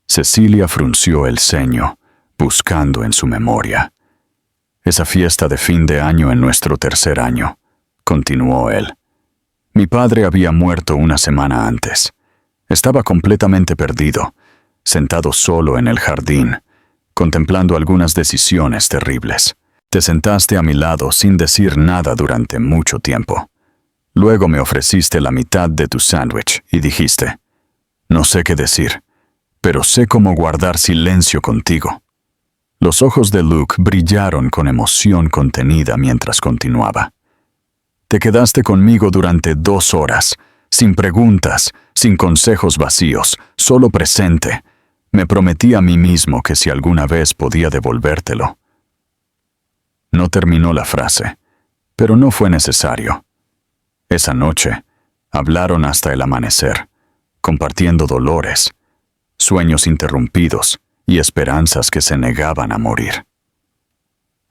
Cecilia frunció el ceño, buscando en su memoria. «Esa fiesta de fin de año en nuestro 3er año», continuó él. «Mi padre había muerto 1 semana antes. Estaba completamente perdido, sentado solo en el jardín, contemplando algunas decisiones terribles. Te sentaste a mi lado sin decir nada durante mucho tiempo. Luego me ofreciste la mitad de tu sándwich y dijiste, no sé qué decir, pero sé cómo guardar silencio contigo». Los ojos de Luke brillaron con emoción contenida mientras continuaba. «Te quedaste conmigo durante 2 horas, sin preguntas, sin consejos vacíos, solo presente. Me prometí a mí mismo que si alguna vez podía devolvértelo». No terminó la frase, pero no fue necesario. Esa noche, hablaron hasta el amanecer, compartiendo dolores, sueños interrumpidos y esperanzas que se negaban a morir.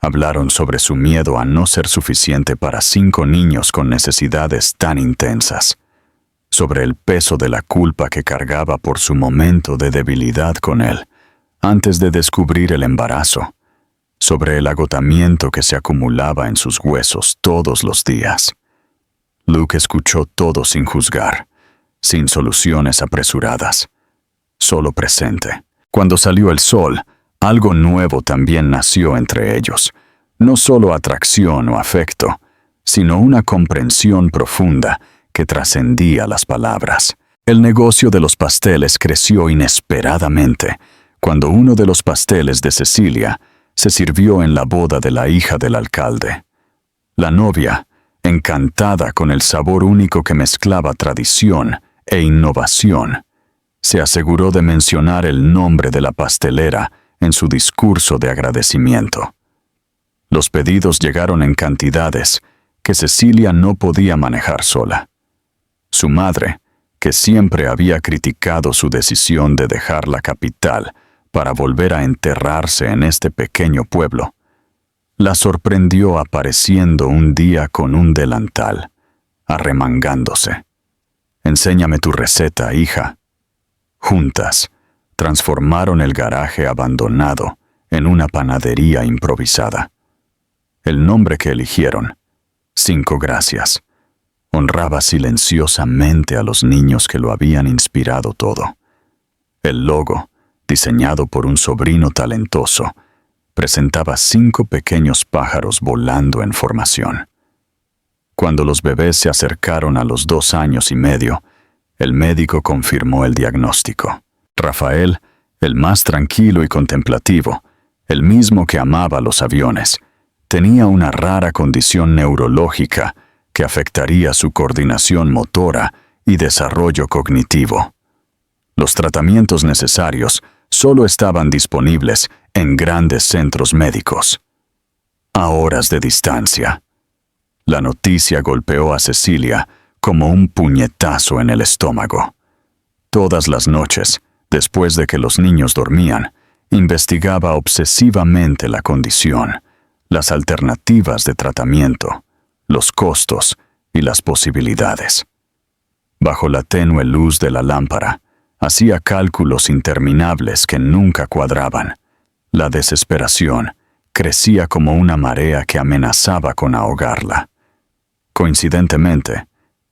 Hablaron sobre su miedo a no ser suficiente para 5 niños con necesidades tan intensas, sobre el peso de la culpa que cargaba por su momento de debilidad con él, antes de descubrir el embarazo, sobre el agotamiento que se acumulaba en sus huesos todos los días. Luke escuchó todo sin juzgar, sin soluciones apresuradas, solo presente. Cuando salió el sol, algo nuevo también nació entre ellos, no solo atracción o afecto, sino una comprensión profunda que trascendía las palabras. El negocio de los pasteles creció inesperadamente cuando uno de los pasteles de Cecilia se sirvió en la boda de la hija del alcalde. La novia, encantada con el sabor único que mezclaba tradición e innovación, se aseguró de mencionar el nombre de la pastelera en su discurso de agradecimiento. Los pedidos llegaron en cantidades que Cecilia no podía manejar sola. Su madre, que siempre había criticado su decisión de dejar la capital para volver a enterrarse en este pequeño pueblo, la sorprendió apareciendo un día con un delantal, arremangándose. «Enséñame tu receta, hija». Juntas, transformaron el garaje abandonado en una panadería improvisada. El nombre que eligieron, 5 Gracias, honraba silenciosamente a los niños que lo habían inspirado todo. El logo, diseñado por un sobrino talentoso, presentaba 5 pequeños pájaros volando en formación. Cuando los bebés se acercaron a los 2 años y medio, el médico confirmó el diagnóstico. Rafael, el más tranquilo y contemplativo, el mismo que amaba los aviones, tenía una rara condición neurológica que afectaría su coordinación motora y desarrollo cognitivo. Los tratamientos necesarios solo estaban disponibles en grandes centros médicos, a horas de distancia. La noticia golpeó a Cecilia como un puñetazo en el estómago. Todas las noches, después de que los niños dormían, investigaba obsesivamente la condición, las alternativas de tratamiento, los costos y las posibilidades. Bajo la tenue luz de la lámpara, hacía cálculos interminables que nunca cuadraban. La desesperación crecía como una marea que amenazaba con ahogarla. Coincidentemente,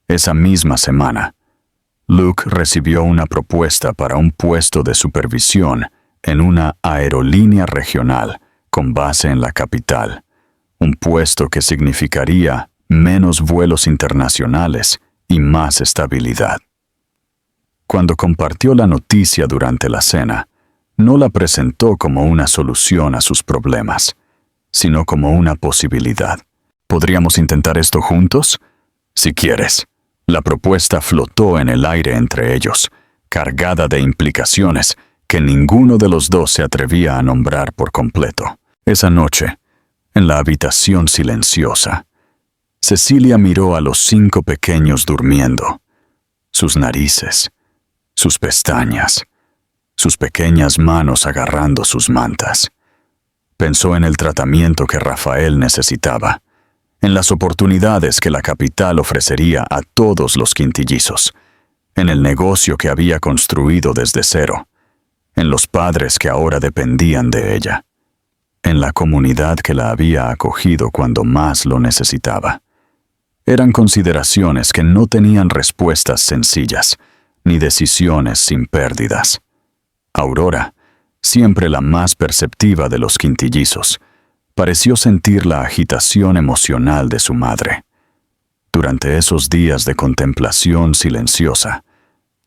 esa misma semana, Luke recibió una propuesta para un puesto de supervisión en una aerolínea regional con base en la capital, un puesto que significaría menos vuelos internacionales y más estabilidad. Cuando compartió la noticia durante la cena, no la presentó como una solución a sus problemas, sino como una posibilidad. ¿Podríamos intentar esto juntos? Si quieres. La propuesta flotó en el aire entre ellos, cargada de implicaciones que ninguno de los dos se atrevía a nombrar por completo. Esa noche, en la habitación silenciosa, Cecilia miró a los 5 pequeños durmiendo. Sus narices, sus pestañas, sus pequeñas manos agarrando sus mantas. Pensó en el tratamiento que Rafael necesitaba, en las oportunidades que la capital ofrecería a todos los quintillizos, en el negocio que había construido desde cero, en los padres que ahora dependían de ella, en la comunidad que la había acogido cuando más lo necesitaba. Eran consideraciones que no tenían respuestas sencillas, ni decisiones sin pérdidas. Aurora, siempre la más perceptiva de los quintillizos, pareció sentir la agitación emocional de su madre. Durante esos días de contemplación silenciosa,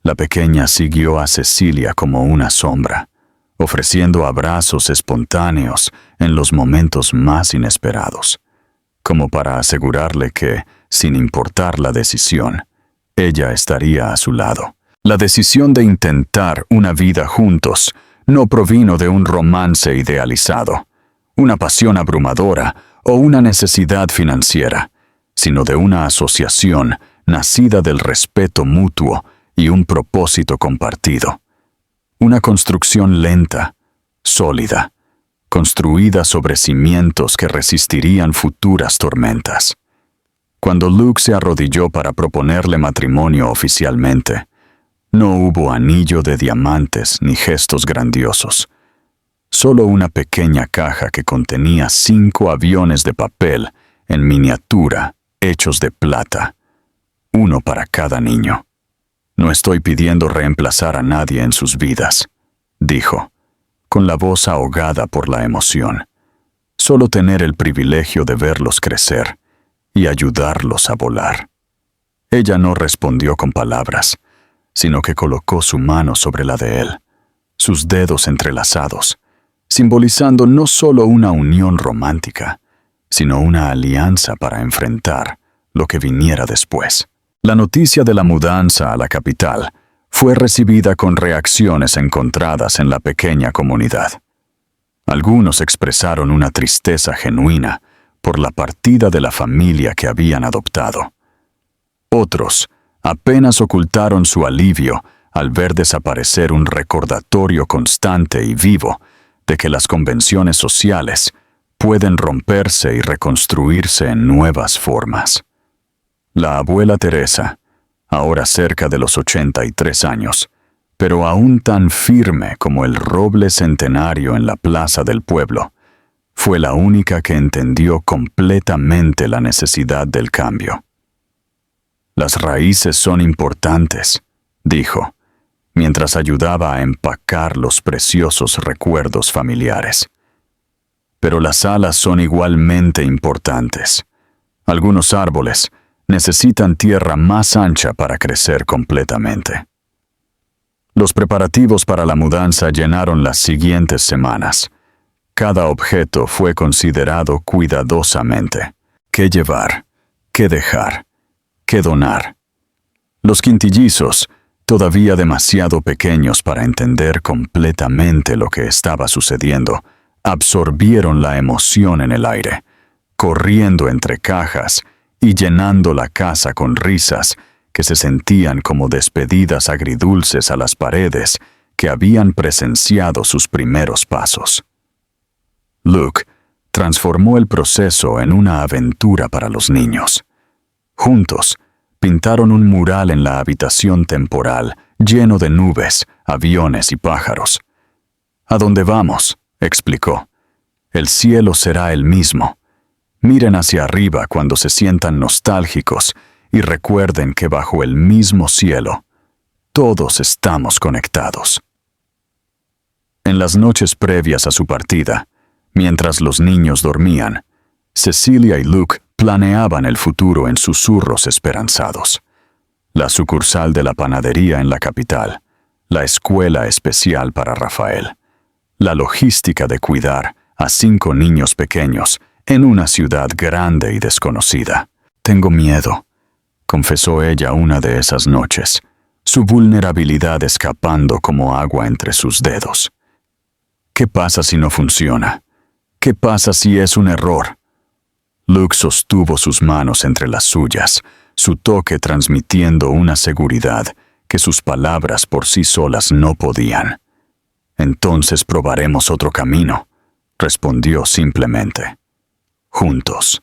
la pequeña siguió a Cecilia como una sombra, ofreciendo abrazos espontáneos en los momentos más inesperados, como para asegurarle que, sin importar la decisión, ella estaría a su lado. La decisión de intentar una vida juntos no provino de un romance idealizado, una pasión abrumadora o una necesidad financiera, sino de una asociación nacida del respeto mutuo y un propósito compartido. Una construcción lenta, sólida, construida sobre cimientos que resistirían futuras tormentas. Cuando Luke se arrodilló para proponerle matrimonio oficialmente, no hubo anillo de diamantes ni gestos grandiosos. Solo una pequeña caja que contenía 5 aviones de papel en miniatura hechos de plata, uno para cada niño. No estoy pidiendo reemplazar a nadie en sus vidas, dijo, con la voz ahogada por la emoción. Solo tener el privilegio de verlos crecer y ayudarlos a volar. Ella no respondió con palabras, sino que colocó su mano sobre la de él, sus dedos entrelazados, simbolizando no solo una unión romántica, sino una alianza para enfrentar lo que viniera después. La noticia de la mudanza a la capital fue recibida con reacciones encontradas en la pequeña comunidad. Algunos expresaron una tristeza genuina por la partida de la familia que habían adoptado. Otros apenas ocultaron su alivio al ver desaparecer un recordatorio constante y vivo de que las convenciones sociales pueden romperse y reconstruirse en nuevas formas. La abuela Teresa, ahora cerca de los 83 años, pero aún tan firme como el roble centenario en la plaza del pueblo, fue la única que entendió completamente la necesidad del cambio. Las raíces son importantes, dijo, mientras ayudaba a empacar los preciosos recuerdos familiares. Pero las alas son igualmente importantes. Algunos árboles necesitan tierra más ancha para crecer completamente. Los preparativos para la mudanza llenaron las siguientes semanas. Cada objeto fue considerado cuidadosamente. ¿Qué llevar? ¿Qué dejar? ¿Qué donar? Los quintillizos, todavía demasiado pequeños para entender completamente lo que estaba sucediendo, absorbieron la emoción en el aire, corriendo entre cajas y llenando la casa con risas que se sentían como despedidas agridulces a las paredes que habían presenciado sus primeros pasos. Luke transformó el proceso en una aventura para los niños. Juntos, pintaron un mural en la habitación temporal lleno de nubes, aviones y pájaros. «¿A dónde vamos?», explicó. «El cielo será el mismo. Miren hacia arriba cuando se sientan nostálgicos y recuerden que bajo el mismo cielo, todos estamos conectados». En las noches previas a su partida, mientras los niños dormían, Cecilia y Luke planeaban el futuro en susurros esperanzados. La sucursal de la panadería en la capital, la escuela especial para Rafael, la logística de cuidar a 5 niños pequeños en una ciudad grande y desconocida. «Tengo miedo», confesó ella una de esas noches, su vulnerabilidad escapando como agua entre sus dedos. «¿Qué pasa si no funciona? ¿Qué pasa si es un error?». Luke sostuvo sus manos entre las suyas, su toque transmitiendo una seguridad que sus palabras por sí solas no podían. «Entonces probaremos otro camino», respondió simplemente. «Juntos».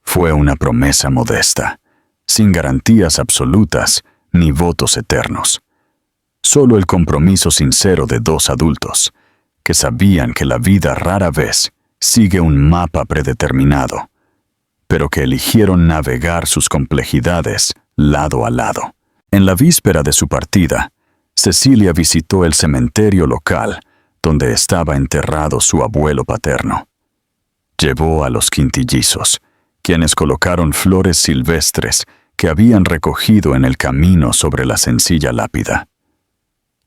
Fue una promesa modesta, sin garantías absolutas ni votos eternos. Solo el compromiso sincero de 2 adultos, que sabían que la vida rara vez sigue un mapa predeterminado, pero que eligieron navegar sus complejidades lado a lado. En la víspera de su partida, Cecilia visitó el cementerio local donde estaba enterrado su abuelo paterno. Llevó a los quintillizos, quienes colocaron flores silvestres que habían recogido en el camino sobre la sencilla lápida.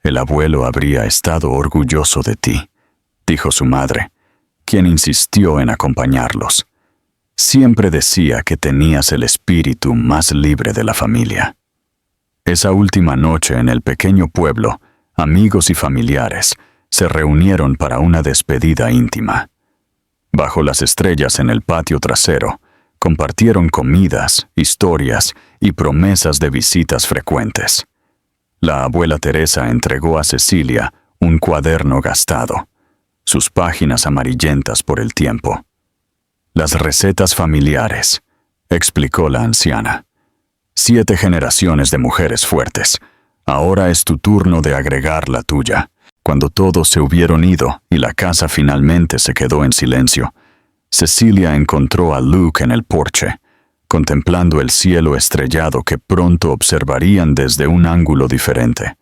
«El abuelo habría estado orgulloso de ti», dijo su madre, quien insistió en acompañarlos. «Siempre decía que tenías el espíritu más libre de la familia». Esa última noche en el pequeño pueblo, amigos y familiares se reunieron para una despedida íntima. Bajo las estrellas en el patio trasero, compartieron comidas, historias y promesas de visitas frecuentes. La abuela Teresa entregó a Cecilia un cuaderno gastado, sus páginas amarillentas por el tiempo. «Las recetas familiares», explicó la anciana. «7 generaciones de mujeres fuertes. Ahora es tu turno de agregar la tuya». Cuando todos se hubieron ido y la casa finalmente se quedó en silencio, Cecilia encontró a Luke en el porche, contemplando el cielo estrellado que pronto observarían desde un ángulo diferente,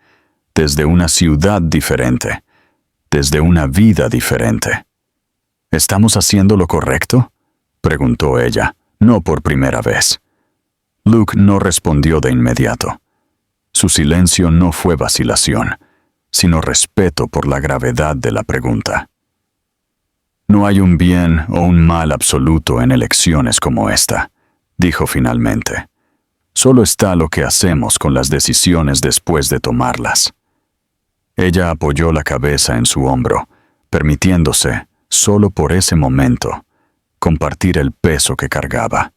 desde una ciudad diferente, desde una vida diferente. «¿Estamos haciendo lo correcto?», preguntó ella, no por primera vez. Luke no respondió de inmediato. Su silencio no fue vacilación, sino respeto por la gravedad de la pregunta. «No hay un bien o un mal absoluto en elecciones como esta», dijo finalmente. «Solo está lo que hacemos con las decisiones después de tomarlas». Ella apoyó la cabeza en su hombro, permitiéndose, solo por ese momento, compartir el peso que cargaba.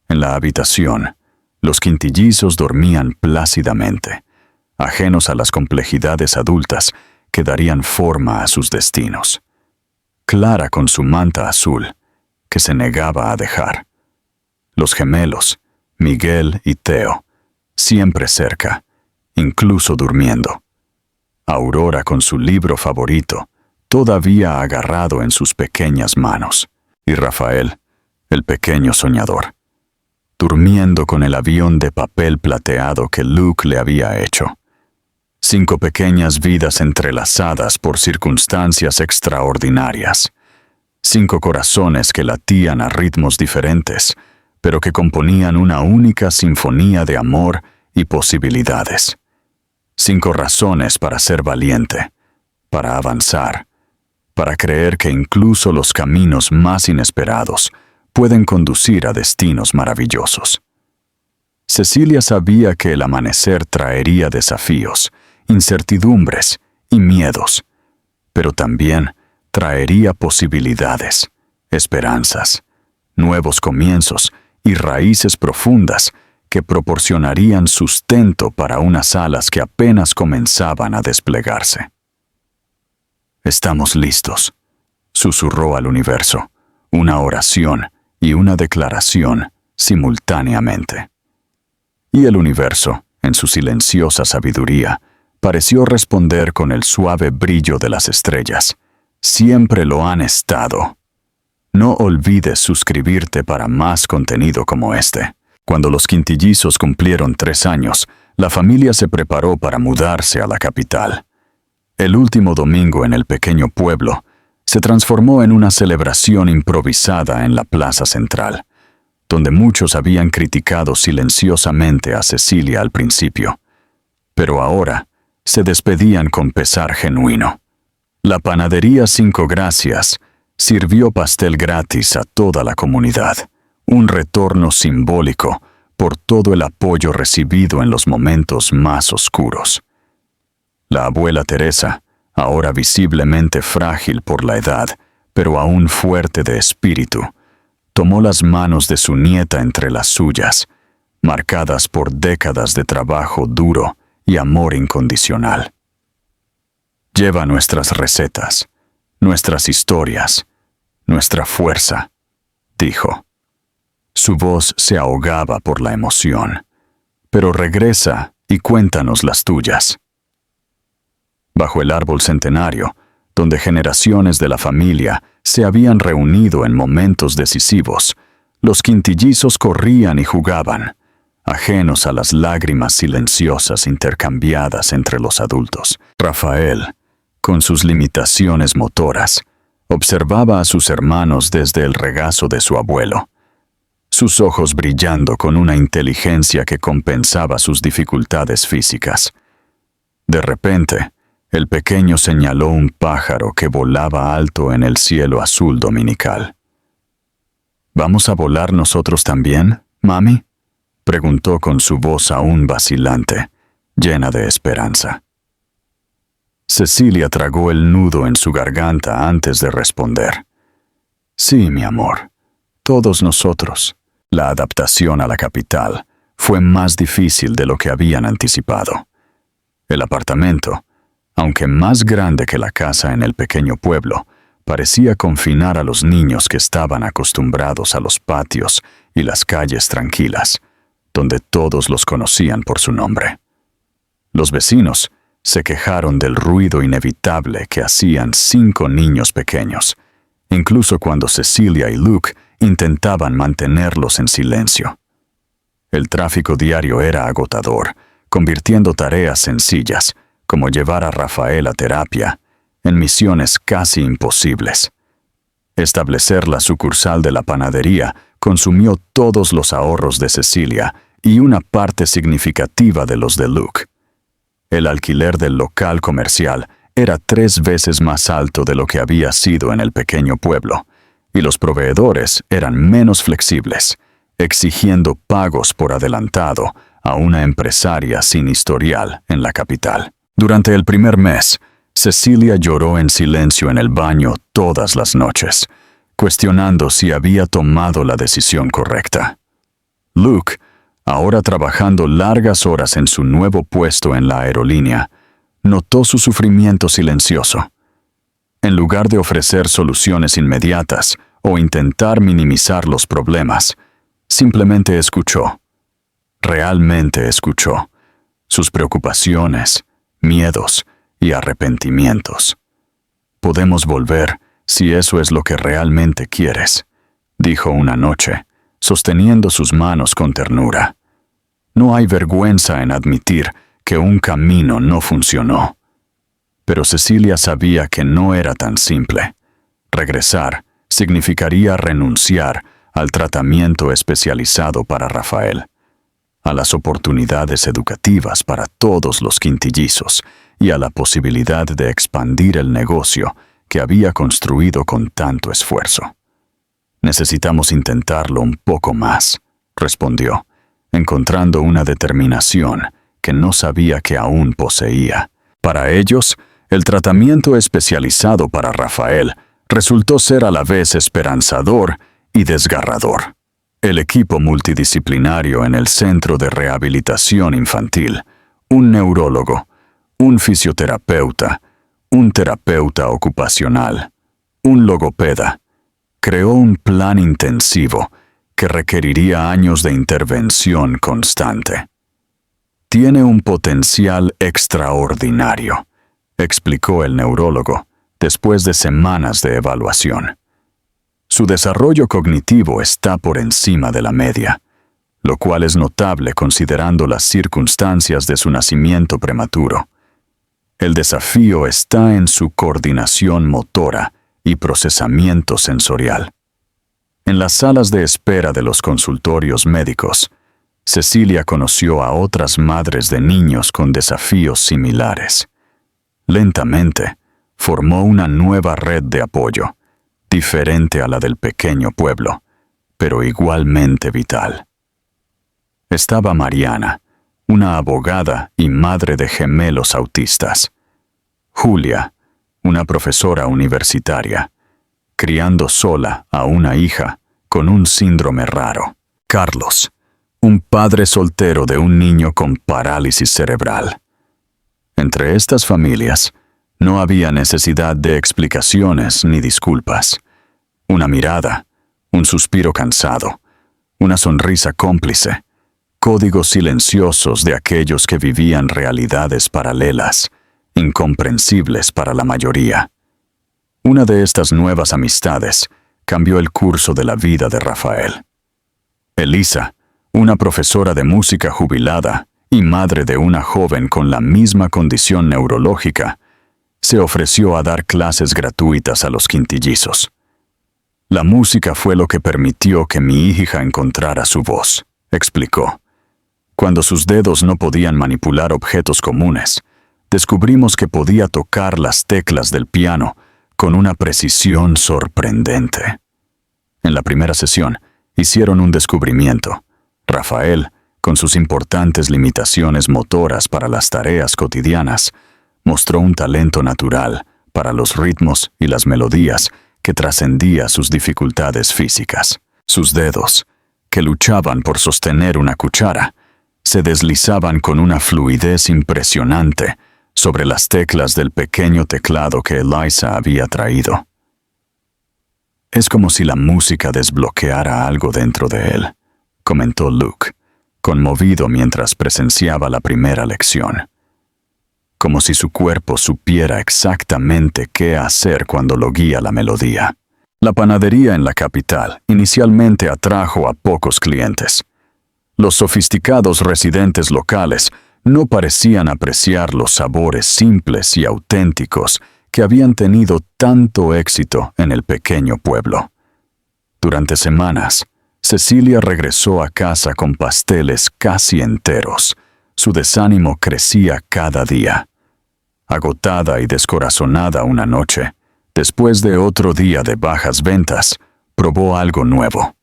En la habitación, los quintillizos dormían plácidamente, ajenos a las complejidades adultas que darían forma a sus destinos. Clara con su manta azul, que se negaba a dejar. Los gemelos, Miguel y Theo, siempre cerca, incluso durmiendo. Aurora con su libro favorito, todavía agarrado en sus pequeñas manos. Y Rafael, el pequeño soñador, durmiendo con el avión de papel plateado que Luke le había hecho. 5 pequeñas vidas entrelazadas por circunstancias extraordinarias. 5 corazones que latían a ritmos diferentes, pero que componían una única sinfonía de amor y posibilidades. 5 razones para ser valiente, para avanzar, para creer que incluso los caminos más inesperados pueden conducir a destinos maravillosos. Cecilia sabía que el amanecer traería desafíos, incertidumbres y miedos, pero también traería posibilidades, esperanzas, nuevos comienzos y raíces profundas que proporcionarían sustento para unas alas que apenas comenzaban a desplegarse. «Estamos listos», susurró al universo, una oración y una declaración simultáneamente. Y el universo, en su silenciosa sabiduría, pareció responder con el suave brillo de las estrellas. Siempre lo han estado. No olvides suscribirte para más contenido como este. Cuando los quintillizos cumplieron 3 años, la familia se preparó para mudarse a la capital. El último domingo en el pequeño pueblo se transformó en una celebración improvisada en la plaza central, donde muchos habían criticado silenciosamente a Cecilia al principio, pero ahora se despedían con pesar genuino. La panadería Cinco Gracias sirvió pastel gratis a toda la comunidad, un retorno simbólico por todo el apoyo recibido en los momentos más oscuros. La abuela Teresa, ahora visiblemente frágil por la edad, pero aún fuerte de espíritu, tomó las manos de su nieta entre las suyas, marcadas por décadas de trabajo duro y amor incondicional. Lleva nuestras recetas, nuestras historias, nuestra fuerza, dijo. Su voz se ahogaba por la emoción. Pero regresa y cuéntanos las tuyas. Bajo el árbol centenario, donde generaciones de la familia se habían reunido en momentos decisivos, los quintillizos corrían y jugaban, ajenos a las lágrimas silenciosas intercambiadas entre los adultos. Rafael, con sus limitaciones motoras, observaba a sus hermanos desde el regazo de su abuelo, sus ojos brillando con una inteligencia que compensaba sus dificultades físicas. De repente, el pequeño señaló un pájaro que volaba alto en el cielo azul dominical. ¿Vamos a volar nosotros también, mami?, preguntó con su voz aún vacilante, llena de esperanza. Cecilia tragó el nudo en su garganta antes de responder. Sí, mi amor, todos nosotros. La adaptación a la capital fue más difícil de lo que habían anticipado. El apartamento, aunque más grande que la casa en el pequeño pueblo, parecía confinar a los niños que estaban acostumbrados a los patios y las calles tranquilas, donde todos los conocían por su nombre. Los vecinos se quejaron del ruido inevitable que hacían 5 niños pequeños, incluso cuando Cecilia y Luke intentaban mantenerlos en silencio. El tráfico diario era agotador, convirtiendo tareas sencillas, como llevar a Rafael a terapia, en misiones casi imposibles. Establecer la sucursal de la panadería consumió todos los ahorros de Cecilia y una parte significativa de los de Luke. El alquiler del local comercial era 3 veces más alto de lo que había sido en el pequeño pueblo, y los proveedores eran menos flexibles, exigiendo pagos por adelantado a una empresaria sin historial en la capital. Durante el primer mes, Cecilia lloró en silencio en el baño todas las noches, cuestionando si había tomado la decisión correcta. Luke, ahora trabajando largas horas en su nuevo puesto en la aerolínea, notó su sufrimiento silencioso. En lugar de ofrecer soluciones inmediatas o intentar minimizar los problemas, simplemente escuchó. Realmente escuchó sus preocupaciones, miedos y arrepentimientos. Podemos volver si eso es lo que realmente quieres, dijo una noche, sosteniendo sus manos con ternura. No hay vergüenza en admitir que un camino no funcionó. Pero Cecilia sabía que no era tan simple. Regresar significaría renunciar al tratamiento especializado para Rafael, a las oportunidades educativas para todos los quintillizos y a la posibilidad de expandir el negocio que había construido con tanto esfuerzo. Necesitamos intentarlo un poco más, respondió, encontrando una determinación que no sabía que aún poseía. Para ellos, el tratamiento especializado para Rafael resultó ser a la vez esperanzador y desgarrador. El equipo multidisciplinario en el Centro de Rehabilitación Infantil, un neurólogo, un fisioterapeuta, un terapeuta ocupacional, un logopeda creó un plan intensivo que requeriría años de intervención constante. Tiene un potencial extraordinario, explicó el neurólogo, después de semanas de evaluación. Su desarrollo cognitivo está por encima de la media, lo cual es notable considerando las circunstancias de su nacimiento prematuro. El desafío está en su coordinación motora y procesamiento sensorial. En las salas de espera de los consultorios médicos, Cecilia conoció a otras madres de niños con desafíos similares. Lentamente, formó una nueva red de apoyo, diferente a la del pequeño pueblo, pero igualmente vital. Estaba Mariana, una abogada y madre de gemelos autistas. Julia, una profesora universitaria, criando sola a una hija con un síndrome raro. Carlos, un padre soltero de un niño con parálisis cerebral. Entre estas familias, no había necesidad de explicaciones ni disculpas. Una mirada, un suspiro cansado, una sonrisa cómplice, códigos silenciosos de aquellos que vivían realidades paralelas, incomprensibles para la mayoría. Una de estas nuevas amistades cambió el curso de la vida de Rafael. Elisa, una profesora de música jubilada y madre de una joven con la misma condición neurológica, se ofreció a dar clases gratuitas a los quintillizos. La música fue lo que permitió que mi hija encontrara su voz, explicó. Cuando sus dedos no podían manipular objetos comunes, descubrimos que podía tocar las teclas del piano con una precisión sorprendente. En la primera sesión, hicieron un descubrimiento. Rafael, con sus importantes limitaciones motoras para las tareas cotidianas, mostró un talento natural para los ritmos y las melodías que trascendía sus dificultades físicas. Sus dedos, que luchaban por sostener una cuchara, se deslizaban con una fluidez impresionante sobre las teclas del pequeño teclado que Elisa había traído. Es como si la música desbloqueara algo dentro de él, comentó Luke, conmovido mientras presenciaba la primera lección. Como si su cuerpo supiera exactamente qué hacer cuando lo guía la melodía. La panadería en la capital inicialmente atrajo a pocos clientes. Los sofisticados residentes locales no parecían apreciar los sabores simples y auténticos que habían tenido tanto éxito en el pequeño pueblo. Durante semanas, Cecilia regresó a casa con pasteles casi enteros. Su desánimo crecía cada día. Agotada y descorazonada una noche, después de otro día de bajas ventas, probó algo nuevo.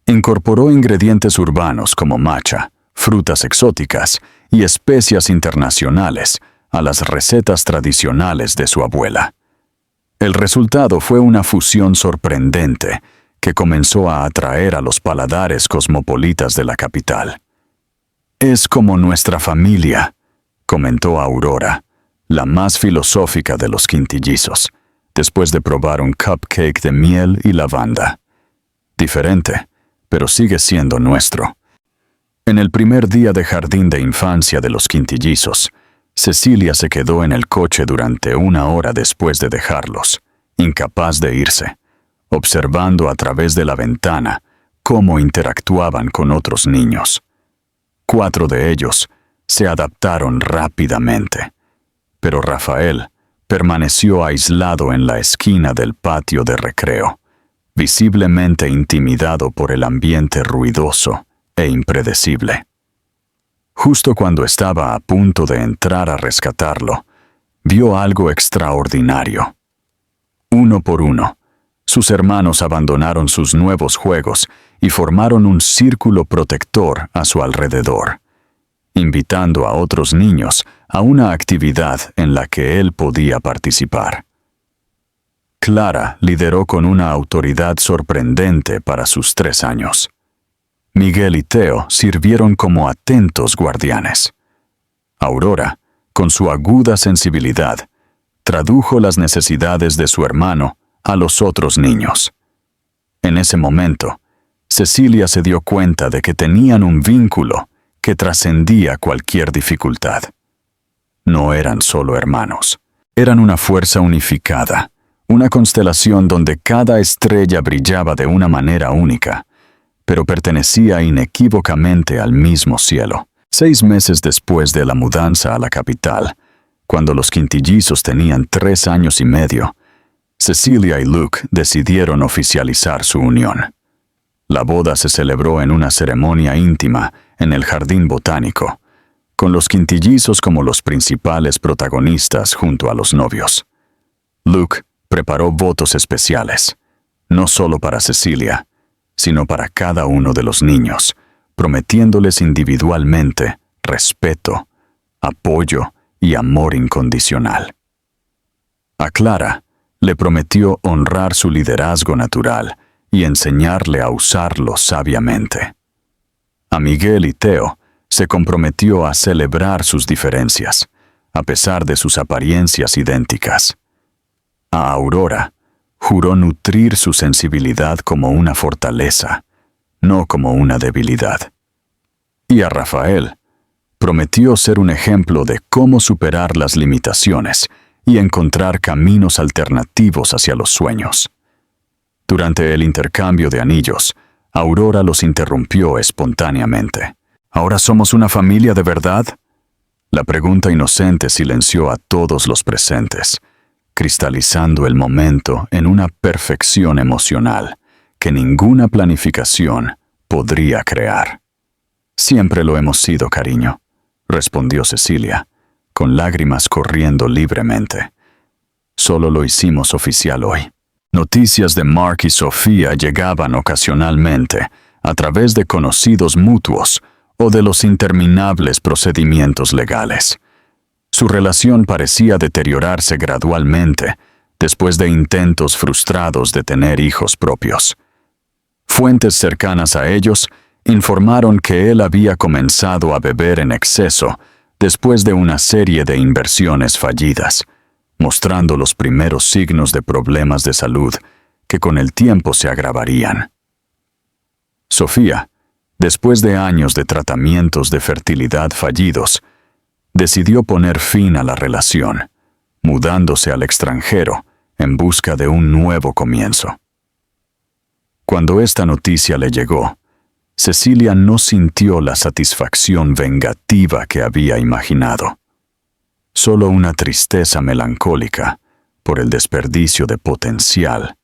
Incorporó ingredientes urbanos como matcha, frutas exóticas y especias internacionales a las recetas tradicionales de su abuela. El resultado fue una fusión sorprendente que comenzó a atraer a los paladares cosmopolitas de la capital. «Es como nuestra familia», comentó Aurora, la más filosófica de los quintillizos, después de probar un cupcake de miel y lavanda. Diferente, pero sigue siendo nuestro. En el primer día de jardín de infancia de los quintillizos, Cecilia se quedó en el coche durante 1 hora después de dejarlos, incapaz de irse, observando a través de la ventana cómo interactuaban con otros niños. 4 de ellos se adaptaron rápidamente, pero Rafael permaneció aislado en la esquina del patio de recreo, visiblemente intimidado por el ambiente ruidoso e impredecible. Justo cuando estaba a punto de entrar a rescatarlo, vio algo extraordinario. Uno por uno, sus hermanos abandonaron sus nuevos juegos y formaron un círculo protector a su alrededor, invitando a otros niños a una actividad en la que él podía participar. Clara lideró con una autoridad sorprendente para sus 3 años. Miguel y Teo sirvieron como atentos guardianes. Aurora, con su aguda sensibilidad, tradujo las necesidades de su hermano a los otros niños. En ese momento, Cecilia se dio cuenta de que tenían un vínculo que trascendía cualquier dificultad. No eran solo hermanos, eran una fuerza unificada, una constelación donde cada estrella brillaba de una manera única, pero pertenecía inequívocamente al mismo cielo. 6 meses después de la mudanza a la capital, cuando los quintillizos tenían 3 años y medio, Cecilia y Luke decidieron oficializar su unión. La boda se celebró en una ceremonia íntima en el jardín botánico, con los quintillizos como los principales protagonistas junto a los novios. Luke preparó votos especiales, no solo para Cecilia, sino para cada uno de los niños, prometiéndoles individualmente respeto, apoyo y amor incondicional. A Clara le prometió honrar su liderazgo natural y enseñarle a usarlo sabiamente. A Miguel y Theo se comprometió a celebrar sus diferencias, a pesar de sus apariencias idénticas. A Aurora juró nutrir su sensibilidad como una fortaleza, no como una debilidad. Y a Rafael prometió ser un ejemplo de cómo superar las limitaciones y encontrar caminos alternativos hacia los sueños. Durante el intercambio de anillos, Aurora los interrumpió espontáneamente. ¿Ahora somos una familia de verdad? La pregunta inocente silenció a todos los presentes, cristalizando el momento en una perfección emocional que ninguna planificación podría crear. Siempre lo hemos sido, cariño, respondió Cecilia, con lágrimas corriendo libremente. Solo lo hicimos oficial hoy. Noticias de Mark y Sofía llegaban ocasionalmente a través de conocidos mutuos o de los interminables procedimientos legales. Su relación parecía deteriorarse gradualmente después de intentos frustrados de tener hijos propios. Fuentes cercanas a ellos informaron que él había comenzado a beber en exceso después de una serie de inversiones fallidas, mostrando los primeros signos de problemas de salud que con el tiempo se agravarían. Sofía, después de años de tratamientos de fertilidad fallidos, decidió poner fin a la relación, mudándose al extranjero en busca de un nuevo comienzo. Cuando esta noticia le llegó, Cecilia no sintió la satisfacción vengativa que había imaginado, solo una tristeza melancólica por el desperdicio de potencial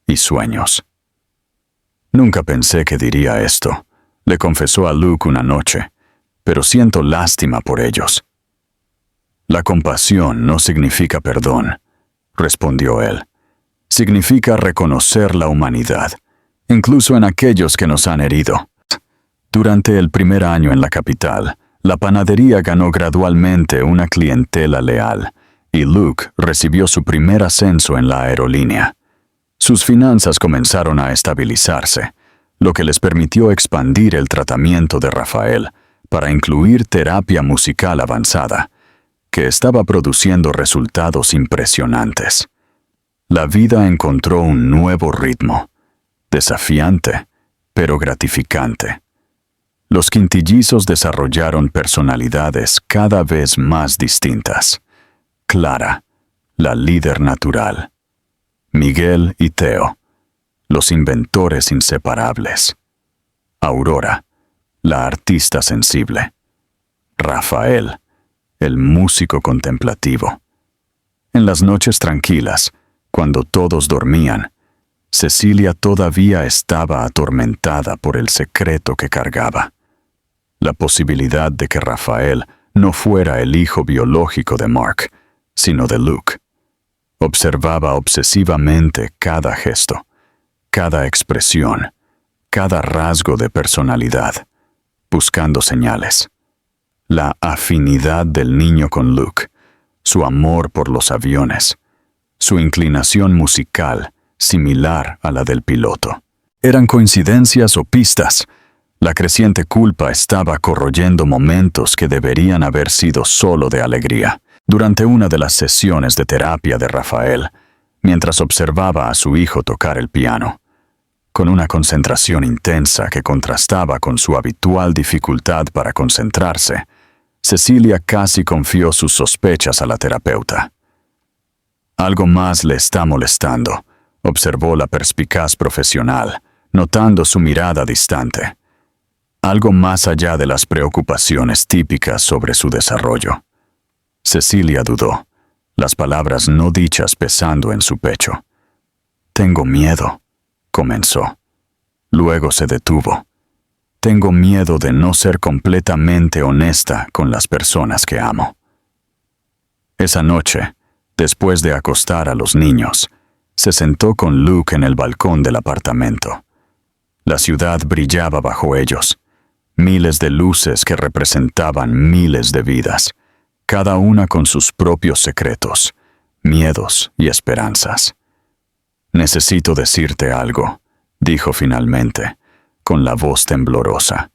y sueños. Nunca pensé que diría esto, le confesó a Luke una noche, pero siento lástima por ellos. La compasión no significa perdón, respondió él. Significa reconocer la humanidad, incluso en aquellos que nos han herido. Durante el primer año en la capital, la panadería ganó gradualmente una clientela leal, y Luke recibió su primer ascenso en la aerolínea. Sus finanzas comenzaron a estabilizarse, lo que les permitió expandir el tratamiento de Rafael para incluir terapia musical avanzada, que estaba produciendo resultados impresionantes. La vida encontró un nuevo ritmo, desafiante, pero gratificante. Los quintillizos desarrollaron personalidades cada vez más distintas. Clara, la líder natural. Miguel y Theo, los inventores inseparables. Aurora, la artista sensible. Rafael, el músico contemplativo. En las noches tranquilas, cuando todos dormían, Cecilia todavía estaba atormentada por el secreto que cargaba. La posibilidad de que Rafael no fuera el hijo biológico de Mark, sino de Luke. Observaba obsesivamente cada gesto, cada expresión, cada rasgo de personalidad, buscando señales. La afinidad del niño con Luke, su amor por los aviones, su inclinación musical similar a la del piloto. ¿Eran coincidencias o pistas? La creciente culpa estaba corroyendo momentos que deberían haber sido solo de alegría. Durante una de las sesiones de terapia de Rafael, mientras observaba a su hijo tocar el piano, Con una concentración intensa que contrastaba con su habitual dificultad para concentrarse, Cecilia casi confió sus sospechas a la terapeuta. «Algo más le está molestando», observó la perspicaz profesional, notando su mirada distante. Algo más allá de las preocupaciones típicas sobre su desarrollo. Cecilia dudó, las palabras no dichas pesando en su pecho. «Tengo miedo», comenzó. Luego se detuvo. «Tengo miedo de no ser completamente honesta con las personas que amo». Esa noche, después de acostar a los niños, se sentó con Luke en el balcón del apartamento. La ciudad brillaba bajo ellos. Miles de luces que representaban miles de vidas, cada una con sus propios secretos, miedos y esperanzas. «Necesito decirte algo», dijo finalmente, con la voz temblorosa.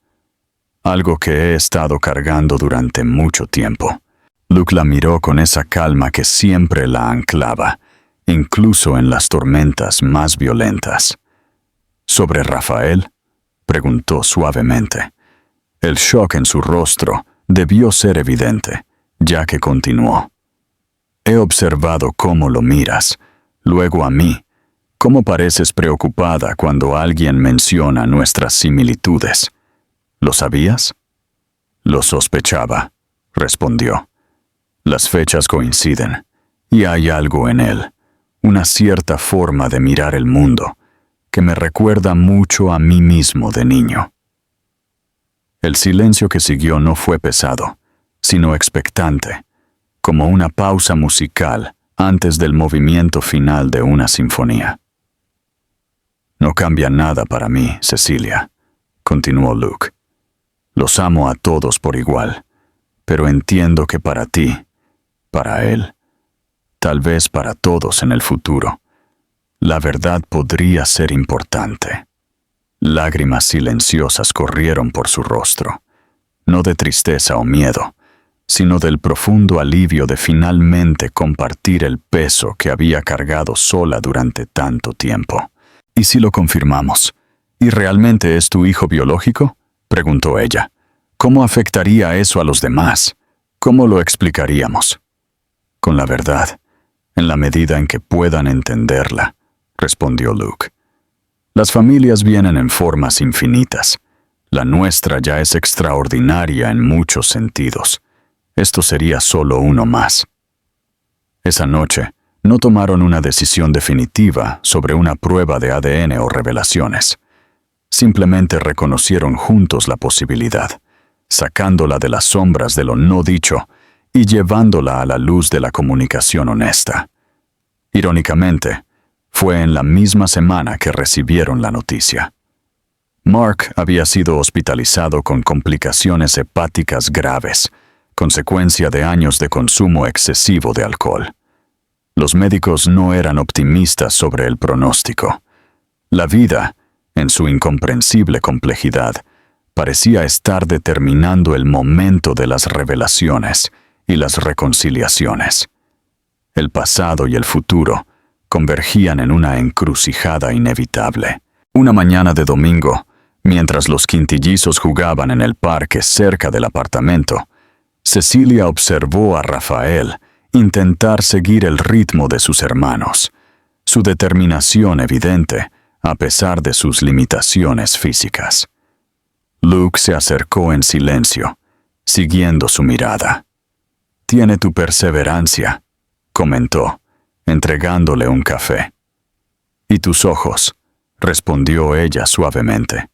«Algo que he estado cargando durante mucho tiempo». Luke la miró con esa calma que siempre la anclaba, incluso en las tormentas más violentas. «¿Sobre Rafael?», preguntó suavemente. El shock en su rostro debió ser evidente, ya que continuó. «He observado cómo lo miras, luego a mí, cómo pareces preocupada cuando alguien menciona nuestras similitudes. ¿Lo sabías?». «Lo sospechaba», respondió. «Las fechas coinciden, y hay algo en él, una cierta forma de mirar el mundo, que me recuerda mucho a mí mismo de niño». El silencio que siguió no fue pesado, sino expectante, como una pausa musical antes del movimiento final de una sinfonía. «No cambia nada para mí, Cecilia», continuó Luke. «Los amo a todos por igual, pero entiendo que para ti, para él, tal vez para todos en el futuro, la verdad podría ser importante». Lágrimas silenciosas corrieron por su rostro, no de tristeza o miedo, sino del profundo alivio de finalmente compartir el peso que había cargado sola durante tanto tiempo. «¿Y si lo confirmamos? ¿Y realmente es tu hijo biológico?», preguntó ella. «¿Cómo afectaría eso a los demás? ¿Cómo lo explicaríamos?». «Con la verdad, en la medida en que puedan entenderla», respondió Luke. «Las familias vienen en formas infinitas. La nuestra ya es extraordinaria en muchos sentidos. Esto sería solo uno más». Esa noche, no tomaron una decisión definitiva sobre una prueba de ADN o revelaciones. Simplemente reconocieron juntos la posibilidad, sacándola de las sombras de lo no dicho y llevándola a la luz de la comunicación honesta. Irónicamente, fue en la misma semana que recibieron la noticia. Mark había sido hospitalizado con complicaciones hepáticas graves, consecuencia de años de consumo excesivo de alcohol. Los médicos no eran optimistas sobre el pronóstico. La vida, en su incomprensible complejidad, parecía estar determinando el momento de las revelaciones y las reconciliaciones. El pasado y el futuro convergían en una encrucijada inevitable. Una mañana de domingo, mientras los quintillizos jugaban en el parque cerca del apartamento, Cecilia observó a Rafael intentar seguir el ritmo de sus hermanos, su determinación evidente a pesar de sus limitaciones físicas. Luke se acercó en silencio, siguiendo su mirada. «Tiene tu perseverancia», comentó, entregándole un café. «Y tus ojos», respondió ella suavemente,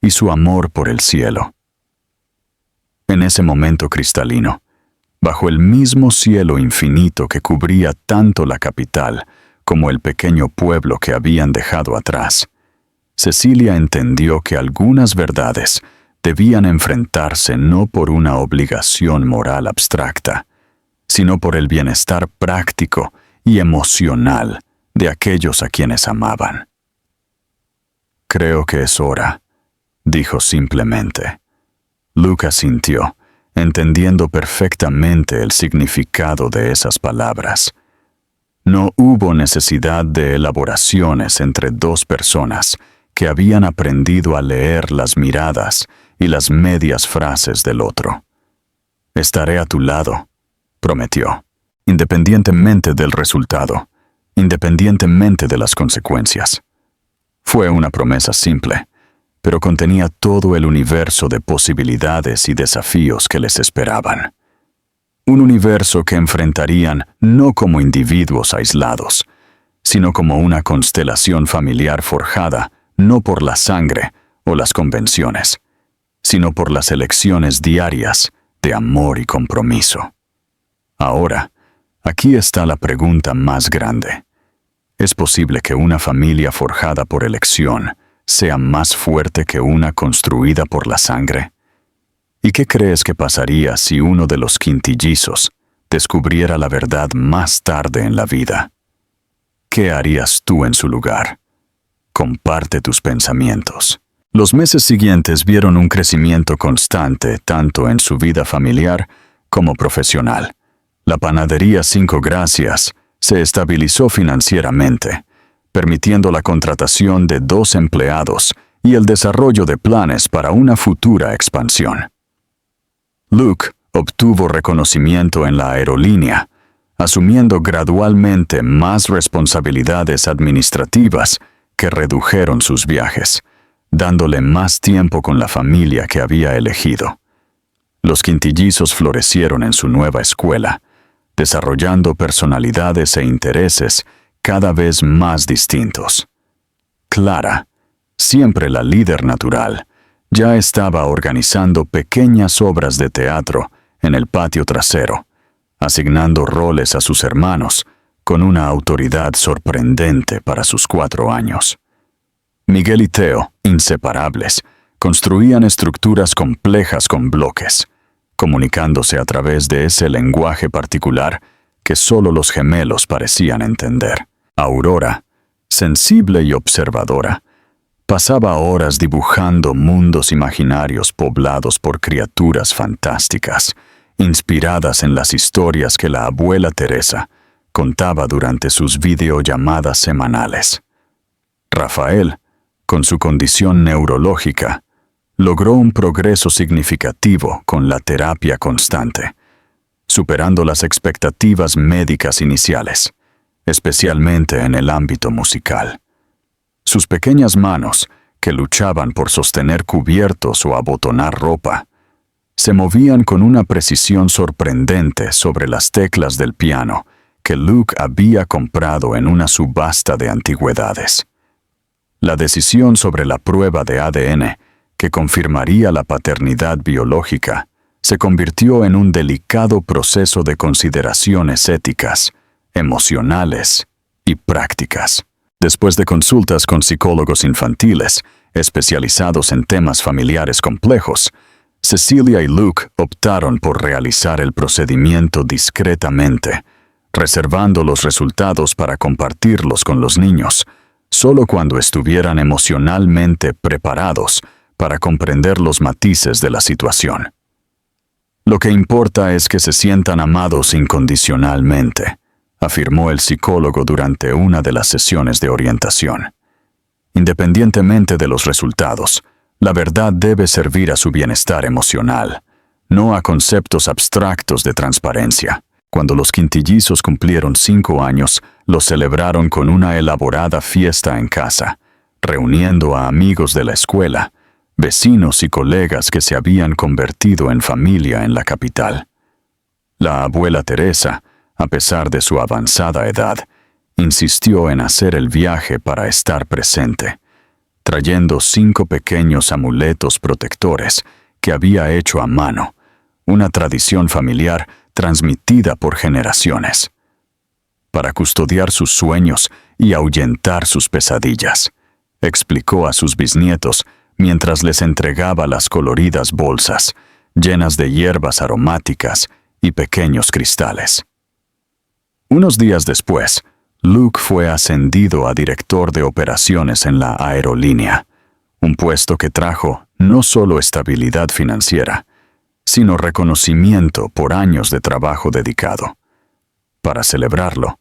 «y su amor por el cielo». En ese momento cristalino, bajo el mismo cielo infinito que cubría tanto la capital como el pequeño pueblo que habían dejado atrás, Cecilia entendió que algunas verdades debían enfrentarse no por una obligación moral abstracta, sino por el bienestar práctico y emocional de aquellos a quienes amaban. «Creo que es hora», dijo simplemente. Luke asintió, entendiendo perfectamente el significado de esas palabras. No hubo necesidad de elaboraciones entre dos personas que habían aprendido a leer las miradas y las medias frases del otro. «Estaré a tu lado», prometió, independientemente del resultado, independientemente de las consecuencias. Fue una promesa simple, pero contenía todo el universo de posibilidades y desafíos que les esperaban. Un universo que enfrentarían no como individuos aislados, sino como una constelación familiar forjada no por la sangre o las convenciones, sino por las elecciones diarias de amor y compromiso. Ahora, aquí está la pregunta más grande. ¿Es posible que una familia forjada por elección sea más fuerte que una construida por la sangre? ¿Y qué crees que pasaría si uno de los quintillizos descubriera la verdad más tarde en la vida? ¿Qué harías tú en su lugar? Comparte tus pensamientos. Los meses siguientes vieron un crecimiento constante tanto en su vida familiar como profesional. La panadería Cinco Gracias se estabilizó financieramente, permitiendo la contratación de 2 empleados y el desarrollo de planes para una futura expansión. Luke obtuvo reconocimiento en la aerolínea, asumiendo gradualmente más responsabilidades administrativas que redujeron sus viajes, dándole más tiempo con la familia que había elegido. Los quintillizos florecieron en su nueva escuela, desarrollando personalidades e intereses cada vez más distintos. Clara, siempre la líder natural, ya estaba organizando pequeñas obras de teatro en el patio trasero, asignando roles a sus hermanos con una autoridad sorprendente para sus 4 años. Miguel y Theo, inseparables, construían estructuras complejas con bloques, comunicándose a través de ese lenguaje particular que solo los gemelos parecían entender. Aurora, sensible y observadora, pasaba horas dibujando mundos imaginarios poblados por criaturas fantásticas, inspiradas en las historias que la abuela Teresa contaba durante sus videollamadas semanales. Rafael, con su condición neurológica, logró un progreso significativo con la terapia constante, superando las expectativas médicas iniciales, especialmente en el ámbito musical. Sus pequeñas manos, que luchaban por sostener cubiertos o abotonar ropa, se movían con una precisión sorprendente sobre las teclas del piano que Luke había comprado en una subasta de antigüedades. La decisión sobre la prueba de ADN que confirmaría la paternidad biológica se convirtió en un delicado proceso de consideraciones éticas, emocionales y prácticas. Después de consultas con psicólogos infantiles especializados en temas familiares complejos, Cecilia y Luke optaron por realizar el procedimiento discretamente, reservando los resultados para compartirlos con los niños, solo cuando estuvieran emocionalmente preparados para comprender los matices de la situación. Lo que importa es que se sientan amados incondicionalmente, afirmó el psicólogo durante una de las sesiones de orientación. Independientemente de los resultados, la verdad debe servir a su bienestar emocional, no a conceptos abstractos de transparencia. Cuando los quintillizos cumplieron 5 años, los celebraron con una elaborada fiesta en casa, reuniendo a amigos de la escuela, vecinos y colegas que se habían convertido en familia en la capital. La abuela Teresa, a pesar de su avanzada edad, insistió en hacer el viaje para estar presente, trayendo 5 pequeños amuletos protectores que había hecho a mano, una tradición familiar transmitida por generaciones, para custodiar sus sueños y ahuyentar sus pesadillas, explicó a sus bisnietos mientras les entregaba las coloridas bolsas, llenas de hierbas aromáticas y pequeños cristales. Unos días después, Luke fue ascendido a director de operaciones en la aerolínea, un puesto que trajo no solo estabilidad financiera, sino reconocimiento por años de trabajo dedicado. Para celebrarlo,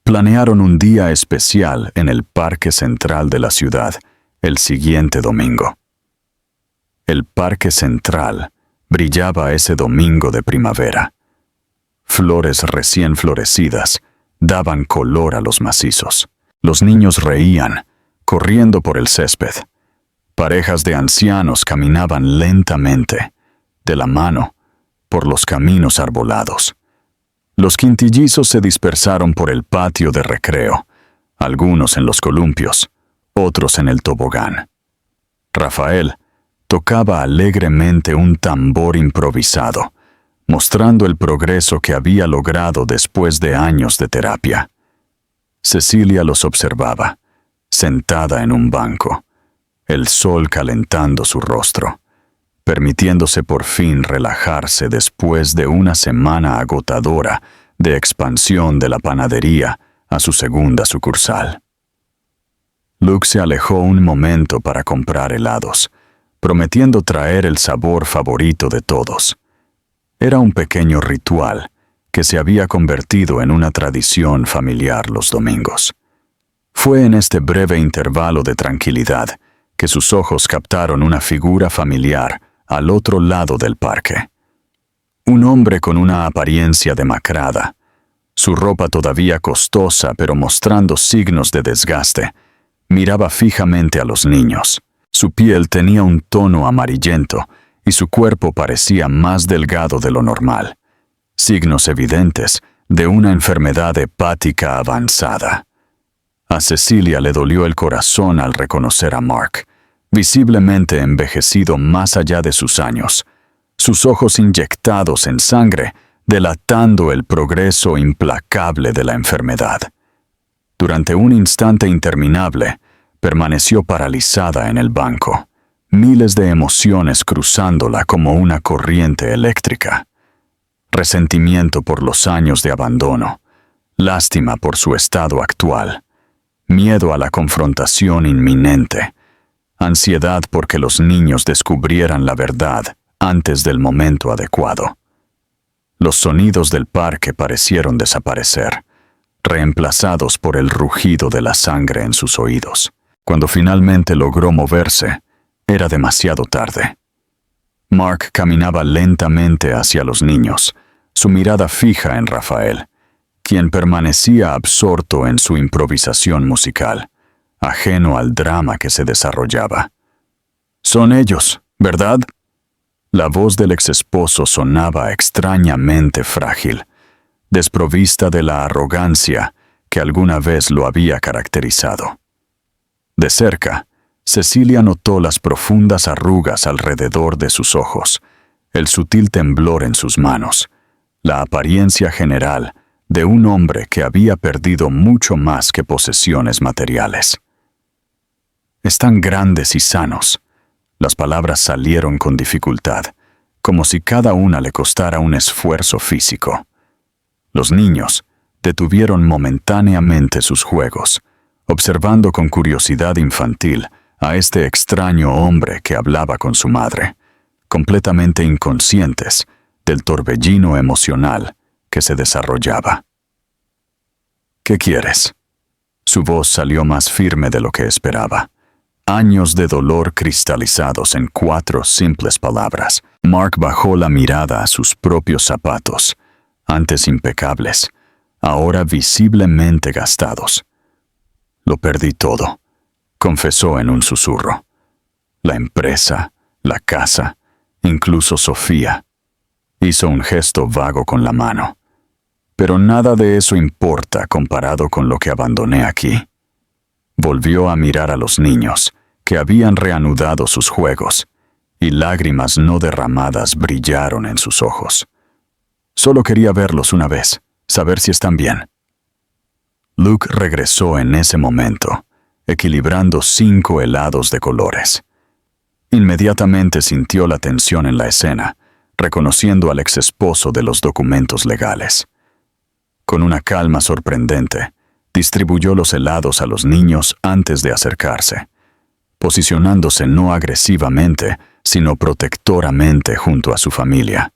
planearon un día especial en el parque central de la ciudad, el siguiente domingo. El Parque Central brillaba ese domingo de primavera. Flores recién florecidas daban color a los macizos. Los niños reían, corriendo por el césped. Parejas de ancianos caminaban lentamente, de la mano, por los caminos arbolados. Los quintillizos se dispersaron por el patio de recreo, algunos en los columpios, otros en el tobogán. Rafael tocaba alegremente un tambor improvisado, mostrando el progreso que había logrado después de años de terapia. Cecilia los observaba, sentada en un banco, el sol calentando su rostro, permitiéndose por fin relajarse después de una semana agotadora de expansión de la panadería a su segunda sucursal. Luke se alejó un momento para comprar helados, prometiendo traer el sabor favorito de todos. Era un pequeño ritual que se había convertido en una tradición familiar los domingos. Fue en este breve intervalo de tranquilidad que sus ojos captaron una figura familiar al otro lado del parque. Un hombre con una apariencia demacrada, su ropa todavía costosa pero mostrando signos de desgaste, miraba fijamente a los niños. Su piel tenía un tono amarillento y su cuerpo parecía más delgado de lo normal, signos evidentes de una enfermedad hepática avanzada. A Cecilia le dolió el corazón al reconocer a Mark, visiblemente envejecido más allá de sus años, sus ojos inyectados en sangre, delatando el progreso implacable de la enfermedad. Durante un instante interminable, permaneció paralizada en el banco, miles de emociones cruzándola como una corriente eléctrica. Resentimiento por los años de abandono, lástima por su estado actual, miedo a la confrontación inminente, ansiedad porque los niños descubrieran la verdad antes del momento adecuado. Los sonidos del parque parecieron desaparecer, reemplazados por el rugido de la sangre en sus oídos. Cuando finalmente logró moverse, era demasiado tarde. Mark caminaba lentamente hacia los niños, su mirada fija en Rafael, quien permanecía absorto en su improvisación musical, ajeno al drama que se desarrollaba. «Son ellos, ¿verdad?» La voz del exesposo sonaba extrañamente frágil, desprovista de la arrogancia que alguna vez lo había caracterizado. De cerca, Cecilia notó las profundas arrugas alrededor de sus ojos, el sutil temblor en sus manos, la apariencia general de un hombre que había perdido mucho más que posesiones materiales. «Están grandes y sanos». Las palabras salieron con dificultad, como si cada una le costara un esfuerzo físico. Los niños detuvieron momentáneamente sus juegos, observando con curiosidad infantil a este extraño hombre que hablaba con su madre, completamente inconscientes del torbellino emocional que se desarrollaba. «¿Qué quieres?» Su voz salió más firme de lo que esperaba. Años de dolor cristalizados en 4 simples palabras. Mark bajó la mirada a sus propios zapatos, antes impecables, ahora visiblemente gastados. «Lo perdí todo», confesó en un susurro. «La empresa, la casa, incluso Sofía». Hizo un gesto vago con la mano. «Pero nada de eso importa comparado con lo que abandoné aquí». Volvió a mirar a los niños, que habían reanudado sus juegos, y lágrimas no derramadas brillaron en sus ojos. «Solo quería verlos una vez, saber si están bien». Luke regresó en ese momento, equilibrando 5 helados de colores. Inmediatamente sintió la tensión en la escena, reconociendo al exesposo de los documentos legales. Con una calma sorprendente, distribuyó los helados a los niños antes de acercarse, posicionándose no agresivamente, sino protectoramente junto a su familia.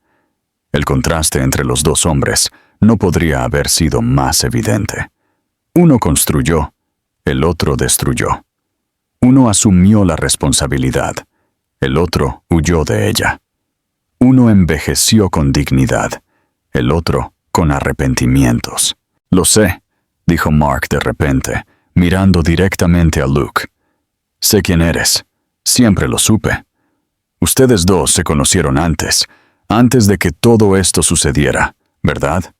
El contraste entre los dos hombres no podría haber sido más evidente. Uno construyó, el otro destruyó. Uno asumió la responsabilidad, el otro huyó de ella. Uno envejeció con dignidad, el otro con arrepentimientos. Lo sé, dijo Mark de repente, mirando directamente a Luke. Sé quién eres. Siempre lo supe. Ustedes dos se conocieron antes de que todo esto sucediera, ¿verdad?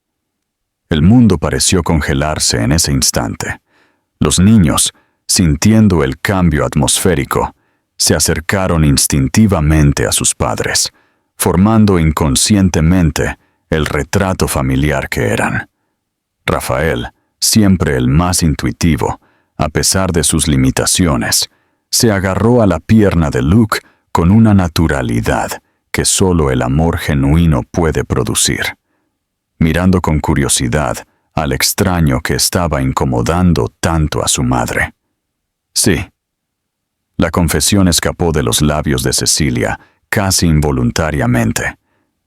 El mundo pareció congelarse en ese instante. Los niños, sintiendo el cambio atmosférico, se acercaron instintivamente a sus padres, formando inconscientemente el retrato familiar que eran. Rafael, siempre el más intuitivo, a pesar de sus limitaciones, se agarró a la pierna de Luke con una naturalidad que solo el amor genuino puede producir, mirando con curiosidad al extraño que estaba incomodando tanto a su madre. Sí. La confesión escapó de los labios de Cecilia casi involuntariamente,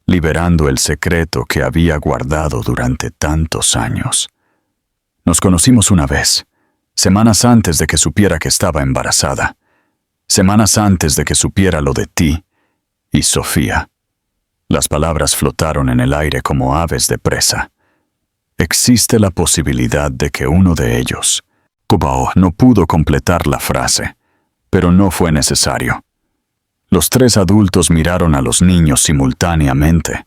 liberando el secreto que había guardado durante tantos años. Nos conocimos una vez, semanas antes de que supiera que estaba embarazada, semanas antes de que supiera lo de ti y Sofía. Las palabras flotaron en el aire como aves de presa. Existe la posibilidad de que uno de ellos... Cobao no pudo completar la frase, pero no fue necesario. Los tres adultos miraron a los niños simultáneamente,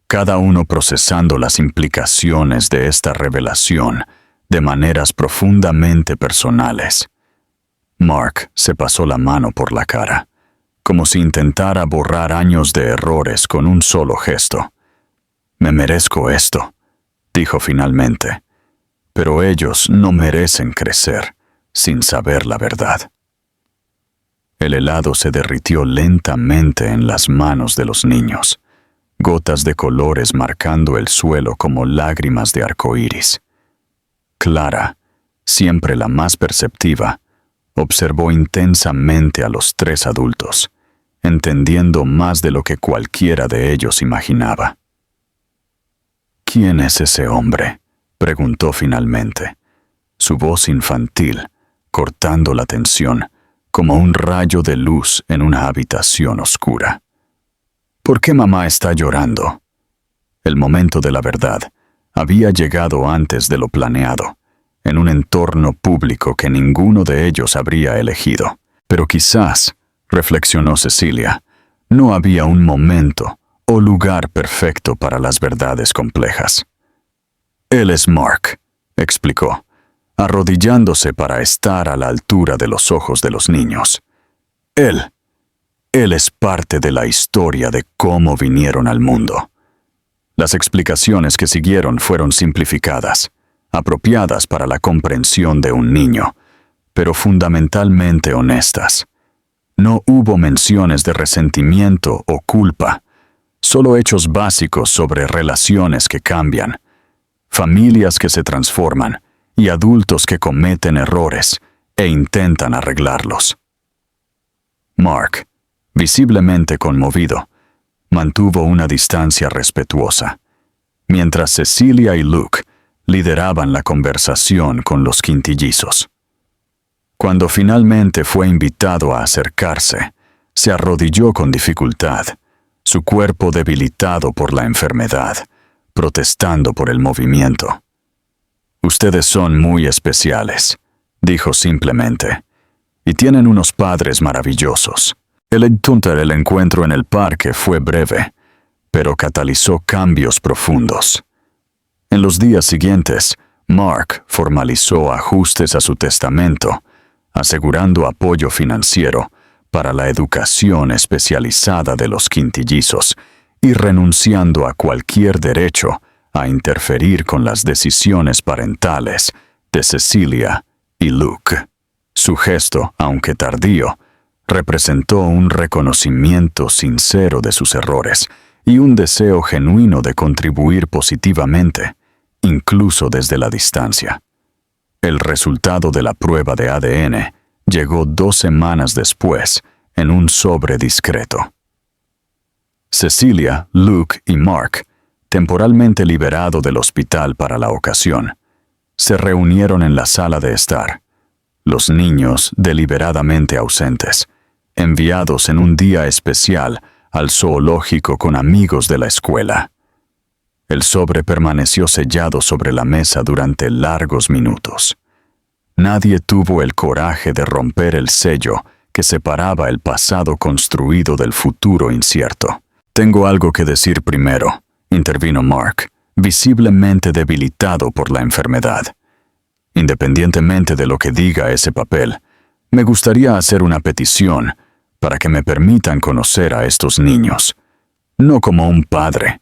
cada uno procesando las implicaciones de esta revelación de maneras profundamente personales. Mark se pasó la mano por la cara, como si intentara borrar años de errores con un solo gesto. «Me merezco esto», dijo finalmente, «pero ellos no merecen crecer sin saber la verdad». El helado se derritió lentamente en las manos de los niños, gotas de colores marcando el suelo como lágrimas de arcoíris. Clara, siempre la más perceptiva, observó intensamente a los tres adultos, entendiendo más de lo que cualquiera de ellos imaginaba. «¿Quién es ese hombre?», preguntó finalmente, su voz infantil, cortando la tensión, como un rayo de luz en una habitación oscura. «¿Por qué mamá está llorando?». El momento de la verdad había llegado antes de lo planeado, en un entorno público que ninguno de ellos habría elegido. Pero quizás, reflexionó Cecilia, no había un momento o lugar perfecto para las verdades complejas. «Él es Mark», explicó, arrodillándose para estar a la altura de los ojos de los niños. Él es parte de la historia de cómo vinieron al mundo. Las explicaciones que siguieron fueron simplificadas, apropiadas para la comprensión de un niño, pero fundamentalmente honestas. No hubo menciones de resentimiento o culpa, solo hechos básicos sobre relaciones que cambian, familias que se transforman y adultos que cometen errores e intentan arreglarlos. Mark, visiblemente conmovido, mantuvo una distancia respetuosa, mientras Cecilia y Luke lideraban la conversación con los quintillizos. Cuando finalmente fue invitado a acercarse, se arrodilló con dificultad, su cuerpo debilitado por la enfermedad, protestando por el movimiento. «Ustedes son muy especiales», dijo simplemente, «y tienen unos padres maravillosos». El encuentro en el parque fue breve, pero catalizó cambios profundos. En los días siguientes, Mark formalizó ajustes a su testamento, asegurando apoyo financiero para la educación especializada de los quintillizos y renunciando a cualquier derecho a interferir con las decisiones parentales de Cecilia y Luke. Su gesto, aunque tardío, representó un reconocimiento sincero de sus errores y un deseo genuino de contribuir positivamente, incluso desde la distancia. El resultado de la prueba de ADN llegó 2 semanas después en un sobre discreto. Cecilia, Luke y Mark, temporalmente liberado del hospital para la ocasión, se reunieron en la sala de estar. los niños deliberadamente ausentes, enviados en un día especial al zoológico con amigos de la escuela. El sobre permaneció sellado sobre la mesa durante largos minutos. Nadie tuvo el coraje de romper el sello que separaba el pasado construido del futuro incierto. «Tengo algo que decir primero», intervino Mark, visiblemente debilitado por la enfermedad. «Independientemente de lo que diga ese papel, me gustaría hacer una petición para que me permitan conocer a estos niños, no como un padre,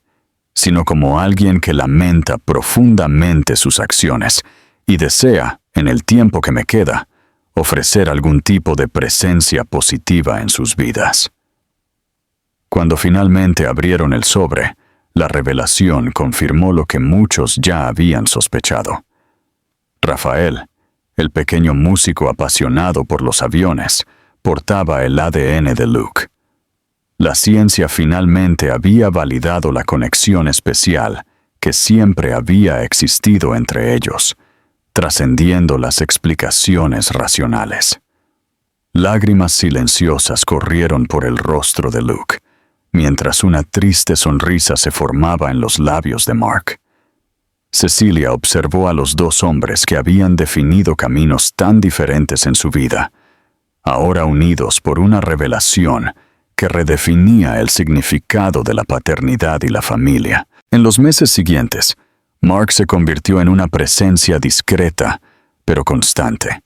sino como alguien que lamenta profundamente sus acciones y desea, en el tiempo que me queda, ofrecer algún tipo de presencia positiva en sus vidas». Cuando finalmente abrieron el sobre, la revelación confirmó lo que muchos ya habían sospechado. Rafael, el pequeño músico apasionado por los aviones, portaba el ADN de Luke. La ciencia finalmente había validado la conexión especial que siempre había existido entre ellos, trascendiendo las explicaciones racionales. Lágrimas silenciosas corrieron por el rostro de Luke, mientras una triste sonrisa se formaba en los labios de Mark. Cecilia observó a los dos hombres que habían definido caminos tan diferentes en su vida, ahora unidos por una revelación que redefinía el significado de la paternidad y la familia. En los meses siguientes, Mark se convirtió en una presencia discreta, pero constante,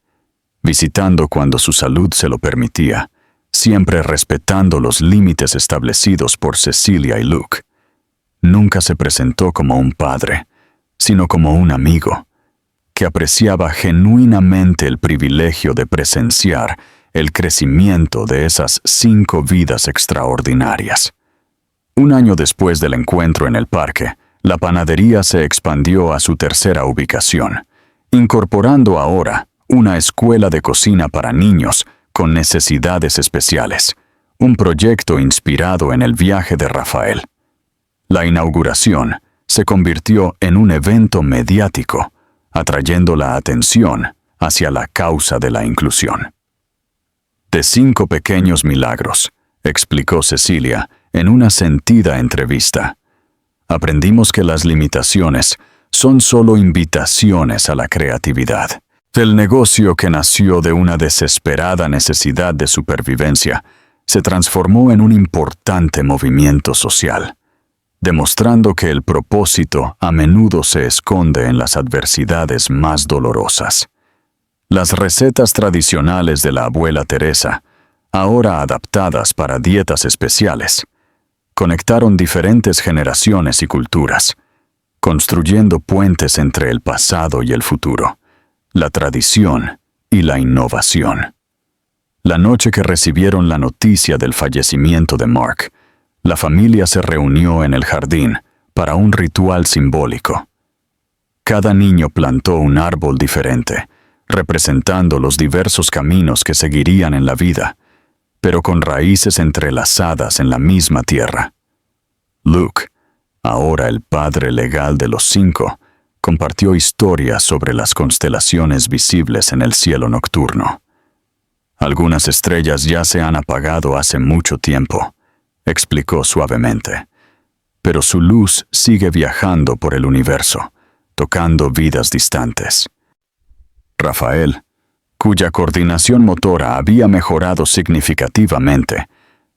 visitando cuando su salud se lo permitía, siempre respetando los límites establecidos por Cecilia y Luke. Nunca se presentó como un padre, sino como un amigo, que apreciaba genuinamente el privilegio de presenciar el crecimiento de esas 5 vidas extraordinarias. Un año después del encuentro en el parque, la panadería se expandió a su tercera ubicación, incorporando ahora una escuela de cocina para niños con necesidades especiales, un proyecto inspirado en el viaje de Rafael. La inauguración se convirtió en un evento mediático, atrayendo la atención hacia la causa de la inclusión. «De 5 pequeños milagros», explicó Cecilia en una sentida entrevista, «aprendimos que las limitaciones son solo invitaciones a la creatividad». El negocio que nació de una desesperada necesidad de supervivencia se transformó en un importante movimiento social, demostrando que el propósito a menudo se esconde en las adversidades más dolorosas. Las recetas tradicionales de la abuela Teresa, ahora adaptadas para dietas especiales, conectaron diferentes generaciones y culturas, construyendo puentes entre el pasado y el futuro, la tradición y la innovación. La noche que recibieron la noticia del fallecimiento de Mark, la familia se reunió en el jardín para un ritual simbólico. Cada niño plantó un árbol diferente, representando los diversos caminos que seguirían en la vida, pero con raíces entrelazadas en la misma tierra. Luke, ahora el padre legal de los 5, compartió historias sobre las constelaciones visibles en el cielo nocturno. «Algunas estrellas ya se han apagado hace mucho tiempo», explicó suavemente, «pero su luz sigue viajando por el universo, tocando vidas distantes». Rafael, cuya coordinación motora había mejorado significativamente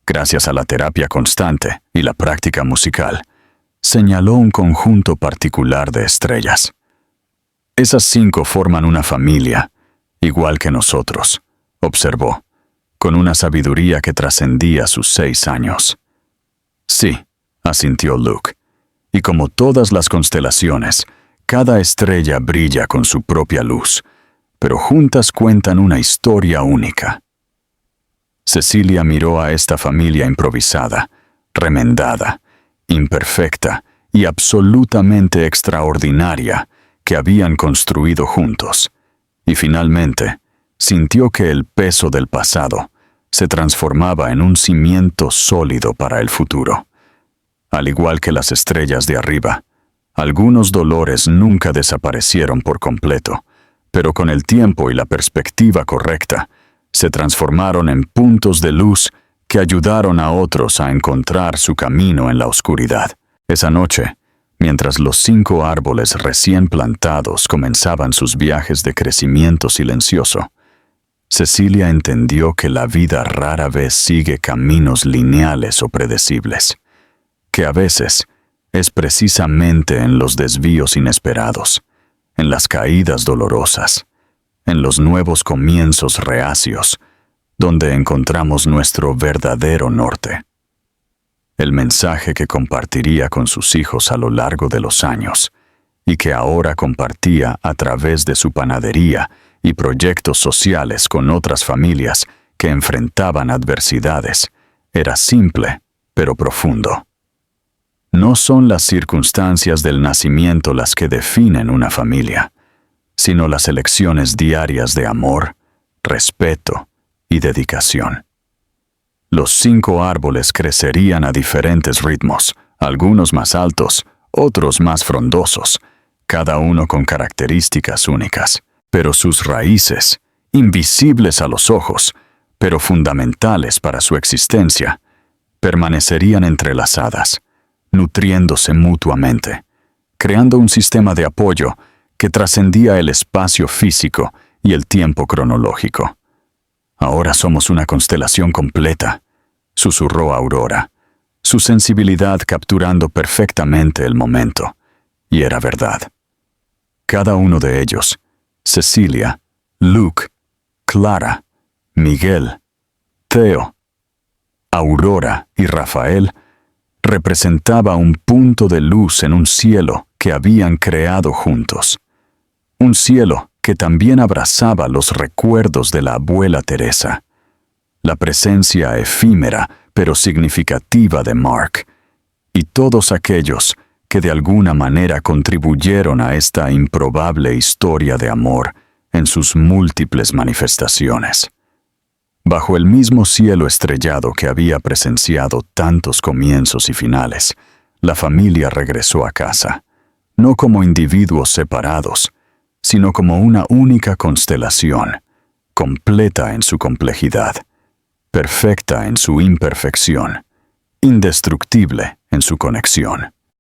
gracias a la terapia constante y la práctica musical, señaló un conjunto particular de estrellas. «Esas 5 forman una familia, igual que nosotros», observó, con una sabiduría que trascendía sus 6 años. «Sí», asintió Luke, «y como todas las constelaciones, cada estrella brilla con su propia luz, pero juntas cuentan una historia única». Cecilia miró a esta familia improvisada, remendada, imperfecta y absolutamente extraordinaria que habían construido juntos, y finalmente sintió que el peso del pasado se transformaba en un cimiento sólido para el futuro. Al igual que las estrellas de arriba, algunos dolores nunca desaparecieron por completo, pero con el tiempo y la perspectiva correcta, se transformaron en puntos de luz que ayudaron a otros a encontrar su camino en la oscuridad. Esa noche, mientras los 5 árboles recién plantados comenzaban sus viajes de crecimiento silencioso, Cecilia entendió que la vida rara vez sigue caminos lineales o predecibles, que a veces es precisamente en los desvíos inesperados, en las caídas dolorosas, en los nuevos comienzos reacios, donde encontramos nuestro verdadero norte. El mensaje que compartiría con sus hijos a lo largo de los años, y que ahora compartía a través de su panadería y proyectos sociales con otras familias que enfrentaban adversidades, era simple, pero profundo. No son las circunstancias del nacimiento las que definen una familia, sino las elecciones diarias de amor, respeto y dedicación. Los 5 árboles crecerían a diferentes ritmos, algunos más altos, otros más frondosos, cada uno con características únicas, pero sus raíces, invisibles a los ojos, pero fundamentales para su existencia, permanecerían entrelazadas, nutriéndose mutuamente, creando un sistema de apoyo que trascendía el espacio físico y el tiempo cronológico. «Ahora somos una constelación completa», susurró Aurora, su sensibilidad capturando perfectamente el momento, y era verdad. Cada uno de ellos, Cecilia, Luke, Clara, Miguel, Theo, Aurora y Rafael, representaba un punto de luz en un cielo que habían creado juntos. Un cielo que también abrazaba los recuerdos de la abuela Teresa, la presencia efímera pero significativa de Mark, y todos aquellos que de alguna manera contribuyeron a esta improbable historia de amor en sus múltiples manifestaciones. Bajo el mismo cielo estrellado que había presenciado tantos comienzos y finales, la familia regresó a casa, no como individuos separados, sino como una única constelación, completa en su complejidad, perfecta en su imperfección, indestructible en su conexión.